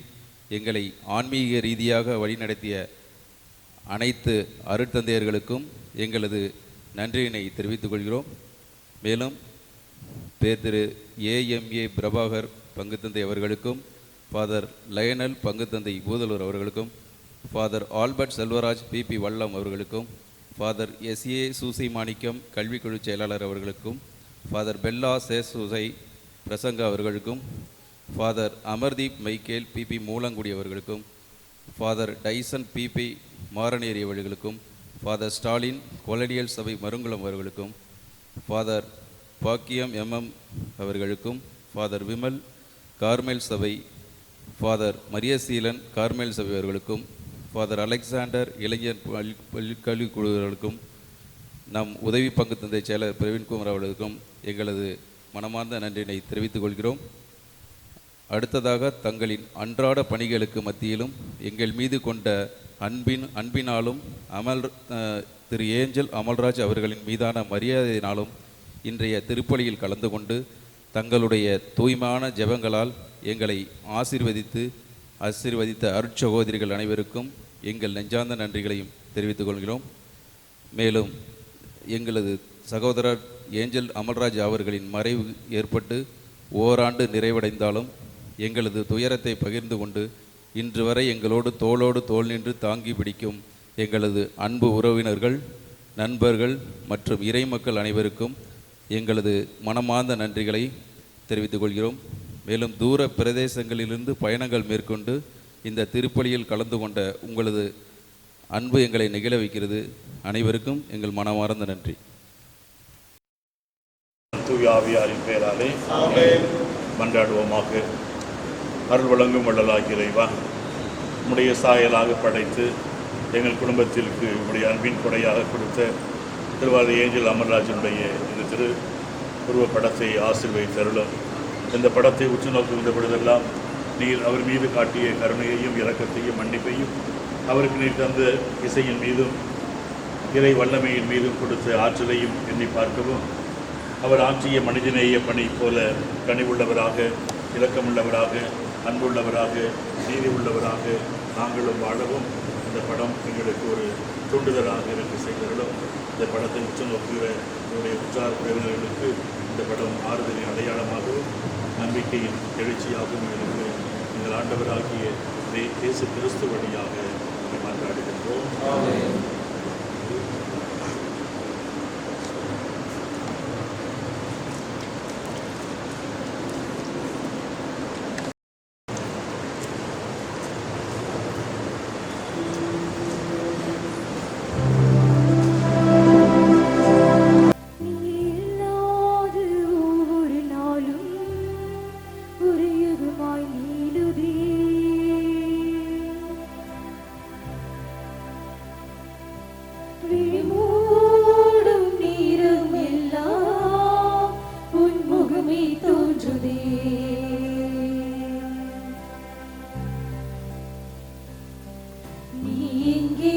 எங்களை ஆன்மீக ரீதியாக வழிநடத்திய அனைத்து அருட்தந்தையர்களுக்கும் எங்களது நன்றியினை தெரிவித்துக் கொள்கிறோம். மேலும் திரு ஏஎம்ஏ பிரபாகர் பங்குத்தந்தை அவர்களுக்கும், ஃபாதர் லயனல் பங்குத்தந்தை பூதலூர் அவர்களுக்கும், ஃபாதர் ஆல்பர்ட் செல்வராஜ் பிபி வல்லம் அவர்களுக்கும், ஃபாதர் எஸ்ஏ சூசை மாணிக்கம் கல்விக்குழு செயலாளர் அவர்களுக்கும், ஃபாதர் பெல்லா சேசுசை பிரசங்க அவர்களுக்கும், ஃபாதர் அமர்தீப் மைக்கேல் பிபி மூலங்குடி அவர்களுக்கும், ஃபாதர் டைசன் பிபி மாரநேரி அவர்களுக்கும், ஃபாதர் ஸ்டாலின் கொலனியல் சபை மருங்குளம் அவர்களுக்கும், ஃபாதர் பாக்கியம் எம்எம் அவர்களுக்கும், ஃபாதர் விமல் கார்மேல் சபை, ஃபாதர் மரியசீலன் கார்மேல் சபை அவர்களுக்கும், ஃபாதர் அலெக்சாண்டர் இளைஞர் கல்விக்குழுவர்களுக்கும், நம் உதவி பங்கு தந்தை செயலர் பிரவீன்குமார் அவர்களுக்கும் எங்களது மனமார்ந்த நன்றியினை தெரிவித்துக் கொள்கிறோம். அடுத்ததாக தங்களின் அன்றாட பணிகளுக்கு மத்தியிலும் எங்கள் மீது கொண்ட அன்பினாலும் திரு ஏஞ்சல் அமல்ராஜ் அவர்களின் மீதான மரியாதையினாலும் இன்றைய திருப்பலியில் கலந்து கொண்டு தங்களுடைய தூய்மையான ஜெபங்களால் எங்களை ஆசீர்வதித்த அருட்சகோதரிகள் அனைவருக்கும் எங்கள் நெஞ்சார்ந்த நன்றிகளையும் தெரிவித்துக் கொள்கிறோம். மேலும் எங்களது சகோதரர் ஏஞ்சல் அமல்ராஜ் அவர்களின் மறைவு ஏற்பட்டு ஓராண்டு நிறைவடைந்தாலும் எங்களது துயரத்தை பகிர்ந்து கொண்டு இன்று வரை எங்களோடு தோளோடு தோள் நின்று தாங்கி பிடிக்கும் எங்களது அன்பு உறவினர்கள், நண்பர்கள் மற்றும் இறைமக்கள் அனைவருக்கும் எங்களது மனமார்ந்த நன்றிகளை தெரிவித்துக் கொள்கிறோம். மேலும் தூர பிரதேசங்களிலிருந்து பயணங்கள் மேற்கொண்டு இந்த திருப்பலியில் கலந்து கொண்ட உங்களது அன்பு எங்களை நெகிழ வைக்கிறது. அனைவருக்கும் எங்கள் மனமார்ந்த நன்றி. தூயாவியாரின் பெயராலே மன்றாடுவோமாக. அருள் வழங்கும் வள்ளலாகிய இறைவா, உம்முடைய சாயலாக படைத்து எங்கள் குடும்பத்திற்கு உம்முடைய அன்பின் கொடையாக கொடுத்த திருவாளர் ஏஞ்சல் அமல்ராஜனுடைய இந்த திரு உருவ படத்தை ஆசீர்வதித்தருளும். இந்த படத்தை உற்று நோக்குகின்ற பொழுதெல்லாம் நீர் அவர் மீது காட்டிய கருணையையும் இரக்கத்தையும் மன்னிப்பையும், அவருக்கு நீர் தந்த இசையின் மீதும் இறை வல்லமையின் மீதும் கொடுத்த ஆற்றலையும் எண்ணி பார்க்கவும், அவர் ஆற்றிய மனிதநேய பணி போல கனிவுள்ளவராக, இரக்கமுள்ளவராக, அன்புள்ளவராக, நீதி உள்ளவராக நாங்களும் வாழவும் இந்த படம் எங்களுக்கு ஒரு தூண்டுதலாக எனக்கு செய்தவர்களும் இந்த படத்தை உற்று நோக்குகிற என்னுடைய உற்சாக உறவினர்களுக்கு இந்த படம் ஆறுதலின் அடையாளமாகவும் நம்பிக்கையின் எழுச்சியாகவும் எங்களுக்கு எங்கள் ஆண்டவராகிய இயேசு கிறிஸ்து வழியாக மன்றாடுகின்றோம். நீ எங்கே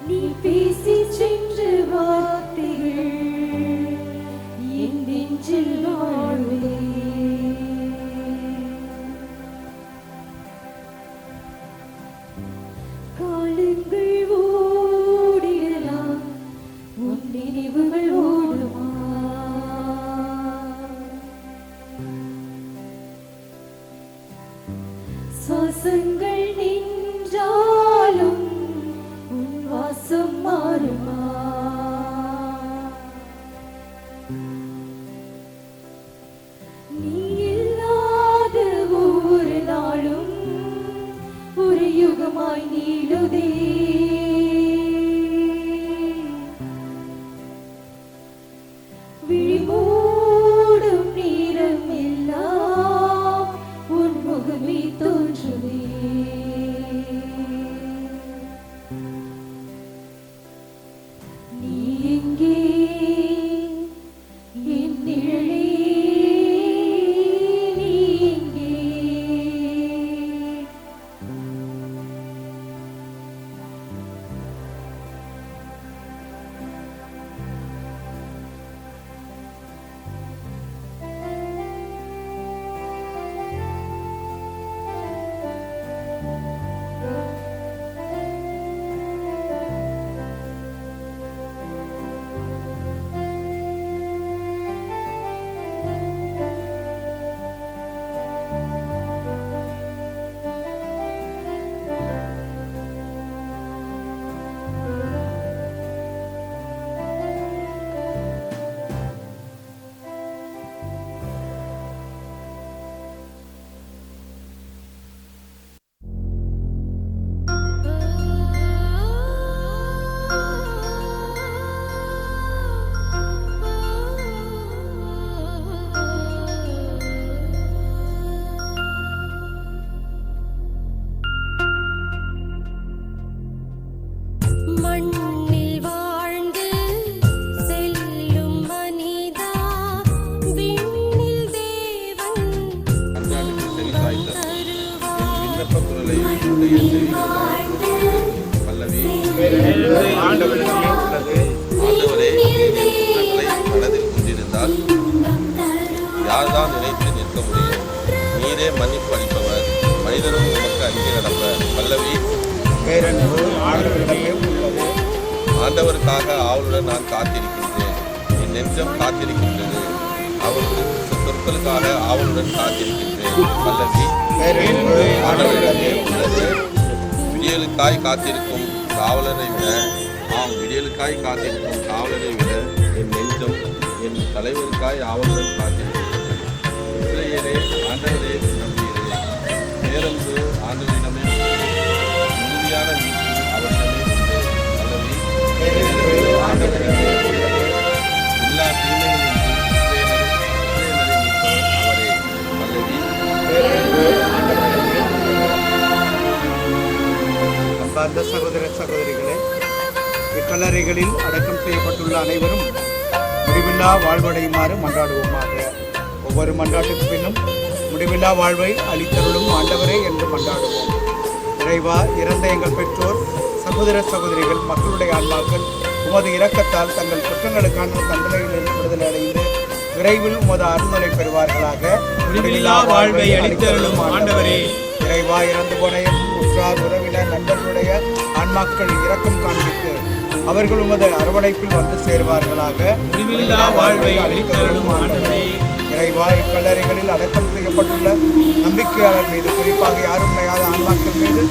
நீ பேசி சென்ற வார்த்தைகள் என் நெஞ்சில் வாழ்வே. காலங்கள் ஓடிடலாம், உன் நினைவுகள் ஓடுமா? சுவாசங்கள் நின்றாலும் உன் வாசம் மாறுமா? நீ இல்லாத ஒரு நாளும் ஒரு யுகமாய் நீளுதே. விழிமூடும் நேரம் எல்லாம் உன் முகமே தோன்றுமே. நீ எங்கே என் நிழலே, நீ எங்கே? மண்ணில் வாழ்ந்து செல்லும் மனிதா, விண்ணில் தேவன் ஆண்டவரே, மனதில் கொண்டிருந்தால் யார்தான் நினைத்து நிற்க முடியும்? நீரே மன்னிப்பு அளிப்பவர், மனிதரும் உமக்கு அஞ்சு நடப்ப. பல்லவி. ஆண்டவருக்காக ஆவலுடன் நான் காத்திருக்கின்றேன், என் நெஞ்சம் காத்திருக்கின்றது. அவருடைய சொற்களுக்காக ஆவலுடன் காத்திருக்கின்றேன். பல்லவி. ஆண்டவரிடமே உள்ளது. விடியலுக்காய் காத்திருக்கும் காவலரை விட, விடியலுக்காய் காத்திருக்கும் காவலரை விட என் நெஞ்சம் என் தலைவருக்காய் ஆவலுடன் காத்திருக்கின்றது. இஸ்ரவேலே, ஆண்டவரே நம்பியிருந்தே. பேரன்பு ஆண்டவரிடமே, உறுதியான மீட்பு அவரிடமே உண்டு. பல்லவி. ஆண்டவரிடமே உள்ளது. எல்லா தீமைகளிலும் இஸ்ரவேலை மீட்பவர் அவரே. பல்லவி. அன்பார்ந்த சகோதர சகோதரிகளே, இக்கல்லறைகளில் அடக்கம் செய்யப்பட்டுள்ள அனைவரும் முடிவில்லா வாழ்வடையுமாறு மன்றாடுவோமாக. ஒவ்வொரு மன்றாட்டுக்கு பின்னும் முடிவில்லா வாழ்வை அளித்தருளும் ஆண்டவரே என்று மன்றாடுவோம். இறைவா, இறந்த எங்கள் பெற்றோர், சகோதர சகோதரிகள், மக்களுடைய ஆன்மாக்கள் உமது இரக்கத்தால் தங்கள் குற்றங்களுக்கான தண்டனையிலிருந்து விடுதலை அடைந்து விரைவில் உமது அருள்நிலை பெறுவார்களாக. முடிவில்லா வாழ்வை அளித்தருளும் ஆண்டவரே. இறைவா, இறந்து போன உற்றார் உறவினர் நண்பர்களுடைய ஆன்மாக்கள் இரக்கம் காண்பித்து அவர்கள் உமது அரவணைப்பில் வந்து சேருவார்களாக. முடிவில்லா வாழ்வை அளித்தருளும் ஆண்டவரே. இறைவா, இக்கல்லறைகளில் அடக்கம் செய்யப்பட்டுள்ள நம்பிக்கையாளர் மீது, குறிப்பாக யாரும் இணையாத ஆன்மாக்கள் மீது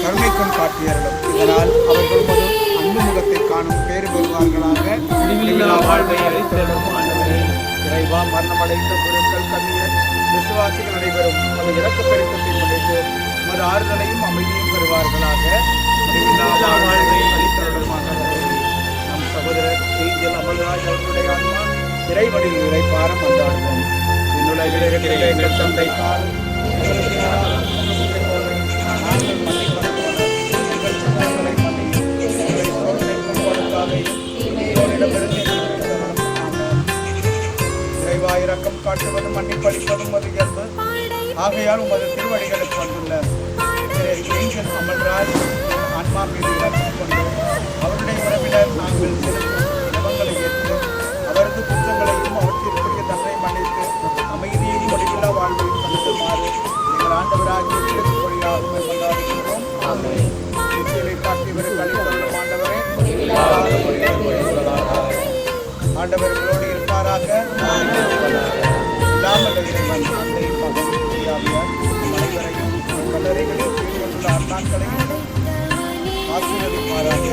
கருணைக்கம் காட்டியர்களும். இதனால் அவர்கள் உமது அன்பு முகத்தை காணும் பேறு பெறுவார்களாக. முடிவில்லா வாழ்வை அளித்தருளும் ஆண்டவரே. இறைவா, மரணமடைந்த குருக்கள், கன்னியர், விசுவாசிகள் அனைவரும் உமது இரக்க பெருக்கத்தை முன்னிட்டு உமது ஆறுதலையும் அமைதியும் பெறுவார்களாக. முடிவில்லா வாழ்வை அளித்தருளும் ஆண்டவரே. நம் சகோதரர் ஏஞ்சல் அமல்ராஜ் அவர்களுடைய ஆன்மா இறைவனில் இறைப்பார மன்றாடுவோம். இன்னுலகில் இருக்கிற எங்கள் தந்தை இறைவாயிரக்கம் காட்டுவதும் மன்னிப்பளிப்பதும் அது இயல்பு. ஆகையால் உமது திருவடிகளுக்கு வந்துள்ள ஏஞ்சல் அமல்ராஜ் ஆன்மா மீது இறக்கம் கொண்டு ராஜ்யத்திற்கு வழியாக கொண்டாடுகிறோம். நிச்சயத்தை காட்டி இவர்கள் அளித்தருளும் ஆண்டவரே. ஆண்டவர்களோடு இருப்பாராக. இல்லாமல் இறைவன் தந்தை மகன் தூயாவியார் அனைவரையும் கல்லறைகளில் செய்துள்ள அண்ணாக்களையும் ஆசீர்வதிப்பாராக.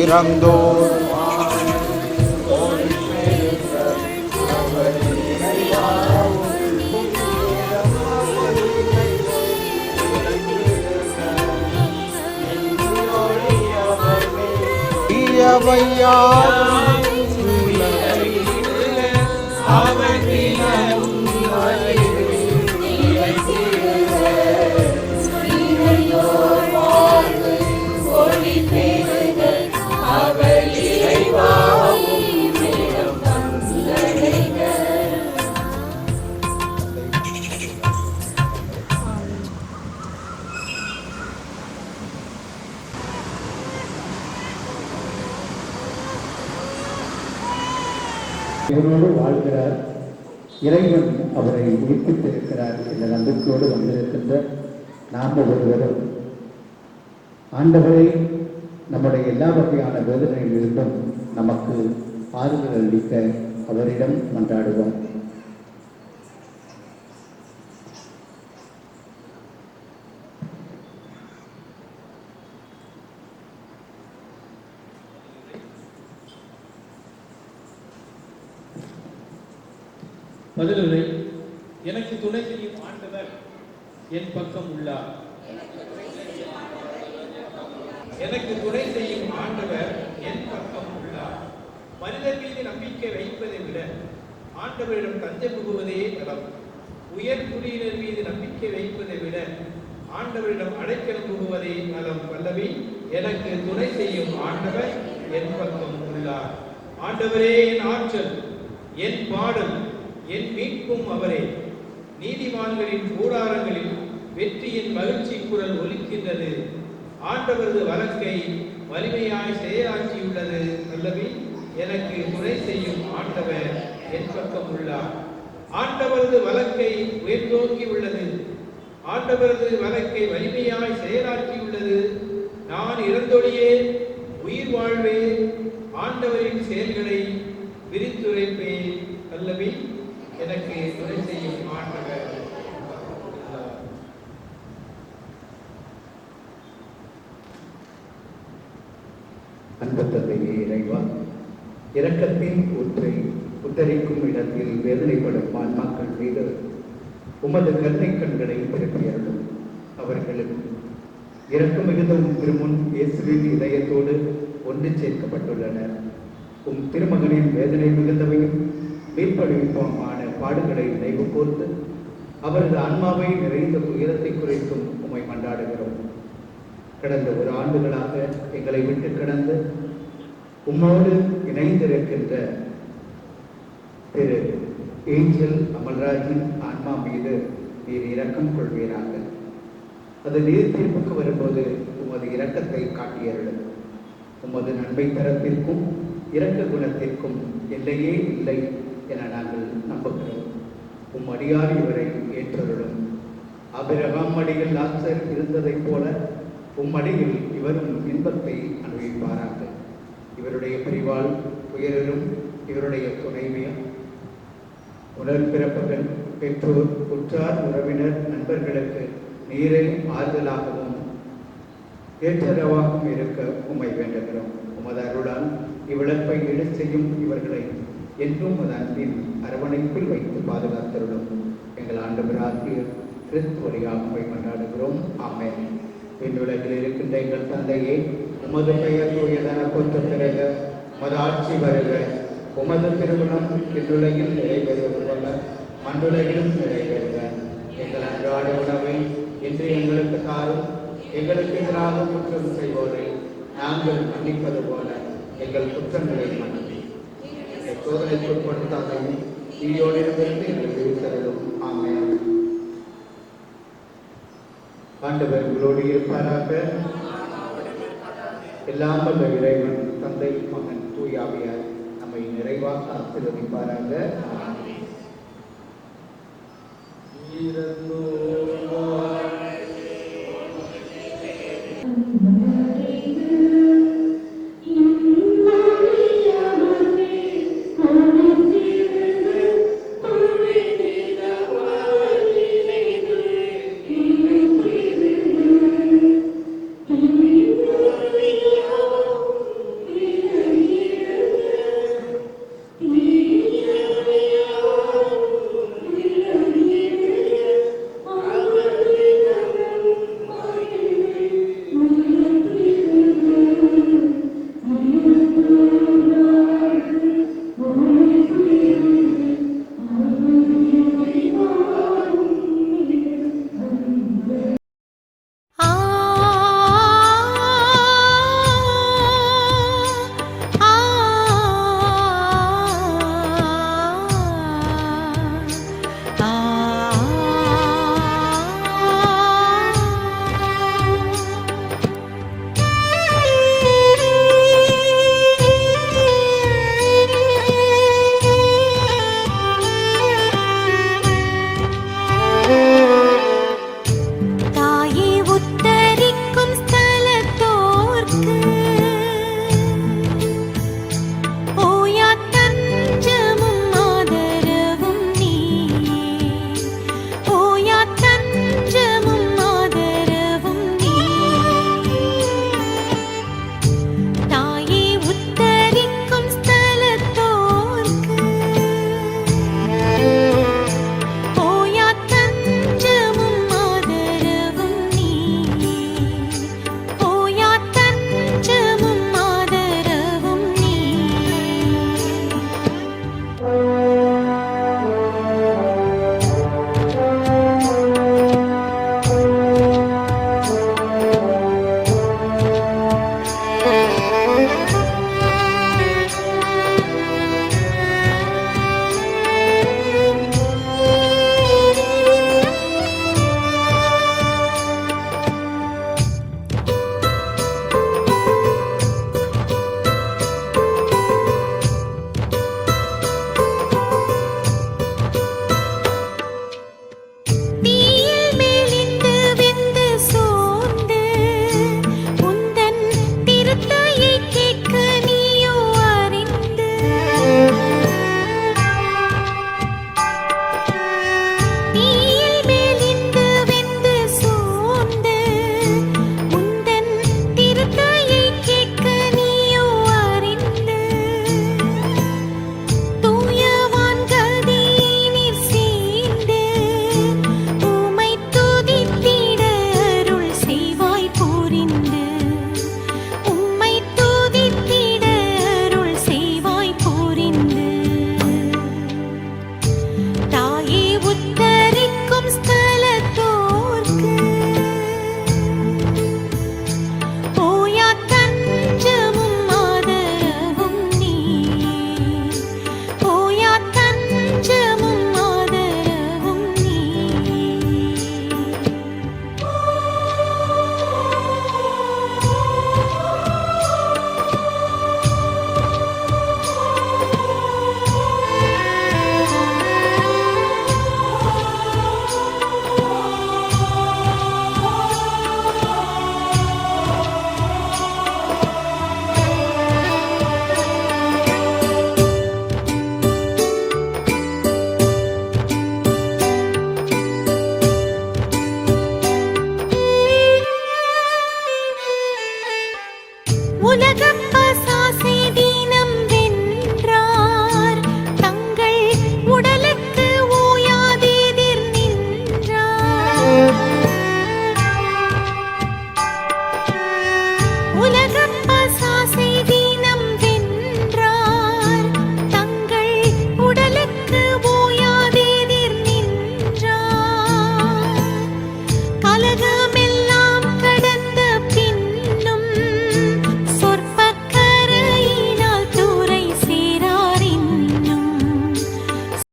இறந்தோர் இவரோடு வாழ்கிறார், இறைவன் அவரை உயிர்ப்பித்திருக்கிறார் என்ற நம்பிக்கையோடு வந்திருக்கின்ற நாம் ஒவ்வொருவரும் ஆண்டவரை நம்முடைய எல்லா வகையான வேதனைகளிலிருந்தும் நமக்கு ஆறுதல் அளிக்க அவரிடம் மன்றாடுவோம். பதிலுரை. எனக்கு துணை செய்யும் ஆண்டவர் என் பக்கம் உள்ளார். எனக்கு துணை செய்யும் ஆண்டவர் என் பக்கம் உள்ளார். மனிதர் மீது நம்பிக்கை வைப்பதை விட ஆண்டவரிடம் தஞ்சம் புகுவதே நலம். உயர் குடியினர் மீது நம்பிக்கை வைப்பதை விட ஆண்டவரிடம் அடைக்கலம் புகுவதே நலம். பல்லவி. எனக்கு துணை செய்யும் ஆண்டவர் என் பக்கம் உள்ளார். ஆண்டவரே என் ஆற்றல், என் பாடல், என் மீட்பும் அவரே. நீதிமான்களின் கூடாரங்களில் வெற்றியின் மகிழ்ச்சி குரல் ஒலிக்கின்றது. ஆண்டவரது வழக்கை வலிமையாய் செயலாற்றியுள்ளது. அல்லவி. எனக்கு துணை செய்யும் ஆண்டவர் என் பக்கம் உள்ளார். ஆண்டவரது வழக்கை உயர்ந்தோங்கி உள்ளது. ஆண்டவரது வழக்கை வலிமையாய் செயலாற்றியுள்ளது. நான் இறந்தொழியே உயிர் வாழ்வே, ஆண்டவரின் செயல்களை விரித்துரைப்பேன். அல்லவி. எனக்கு துணை செய்யும் ஆண்டவர். அன்பு தந்தையே இறைவா, இரக்கத்தின் ஊற்றை உத்தரிக்கும் இடத்தில் வேதனைப்படும் ஆன்மாக்கள் மீது உமது கருணை கண்களை திருப்பியருளும். அவர்களுக்கு இரக்கம் மிகுந்த திருமுன் இயேசுவின் இதயத்தோடு ஒன்று சேர்க்கப்பட்டுள்ளனர். திருமகனின் வேதனை மிகுந்தவையும் மீட்பளிப்பமான பாடுகளை நினைவு கூர்ந்து அவரது ஆன்மாவை நிறைந்த உயரத்தை குறைத்தும் உம்மை மன்றாடுகிறோம். கடந்த ஒரு ஆண்டுகளாக எங்களை விட்டு கடந்து உம்மோடு இணைந்திருக்கின்ற திரு ஏஞ்சல் அமல்ராஜின் ஆன்மா மீது நீர் இரக்கம் கொள்வீராக. அது நீர் தீர்ப்புக்கு வரும்போது உமது இரக்கத்தை காட்டியருளும். உமது நன்மை தரத்திற்கும் இரக்க குணத்திற்கும் எல்லையே இல்லை என நாங்கள் நம்புகிறோம். அடியார் இவரை ஏற்றருளும். ஆபிரகாம் அடியில் லாசர் இருந்ததைப் போல அடியில் இவரும் இன்பத்தை அனுபவிப்பாராக. இவருடைய பிரிவால் உயரும் இவருடைய துணைவியம், உடன்பிறப்புகள், பெற்றோர், உற்றார், உறவினர், நண்பர்களுக்கு நீரை ஆறுதலாகவும் ஏற்றரவாகவும் இருக்க உம்மை வேண்டுகிறோம். உமது அருளால் இவ்விழப்பை ஈடு செய்யும் இவர்களை என்றும் உமது அன்பின் அரவணைப்பில் வைத்து பாதுகாத்தருளும். எங்கள் ஆண்டவராகிய கிறிஸ்து வழியாக உம்மை கொண்டாடுகிறோம். ஆமென். விண்ணுலகில் இருக்கின்ற எங்கள் தந்தையே, உமது பெயர் தூயதென போற்ற பிறக, உமது ஆட்சி வருக. உமது திருமணம் விண்ணுலகில் நிறைவேறுவது போல மண்ணுலகிலும் நிறைவேறுக. எங்கள் அன்றாட உணவை இன்று எங்களுக்கு தாரும். எங்களுக்கு எதிராக குற்றம் செய்வோரை நாங்கள் மன்னிப்பது போல எங்கள் குற்றங்களை மன்னிப்போம். சோதனைக்கு உட்படுத்தாதையும் தீயோடிடமிருந்து எங்கள் விடுதலும். ஆமென். ஆண்டவர் உங்களோடு இருப்பாராக. எல்லாம் வல்ல இறைவன் தந்தை மகன் தூயாவியார் நம்மை நிறைவாக ஆசீர்வதிப்பாராக.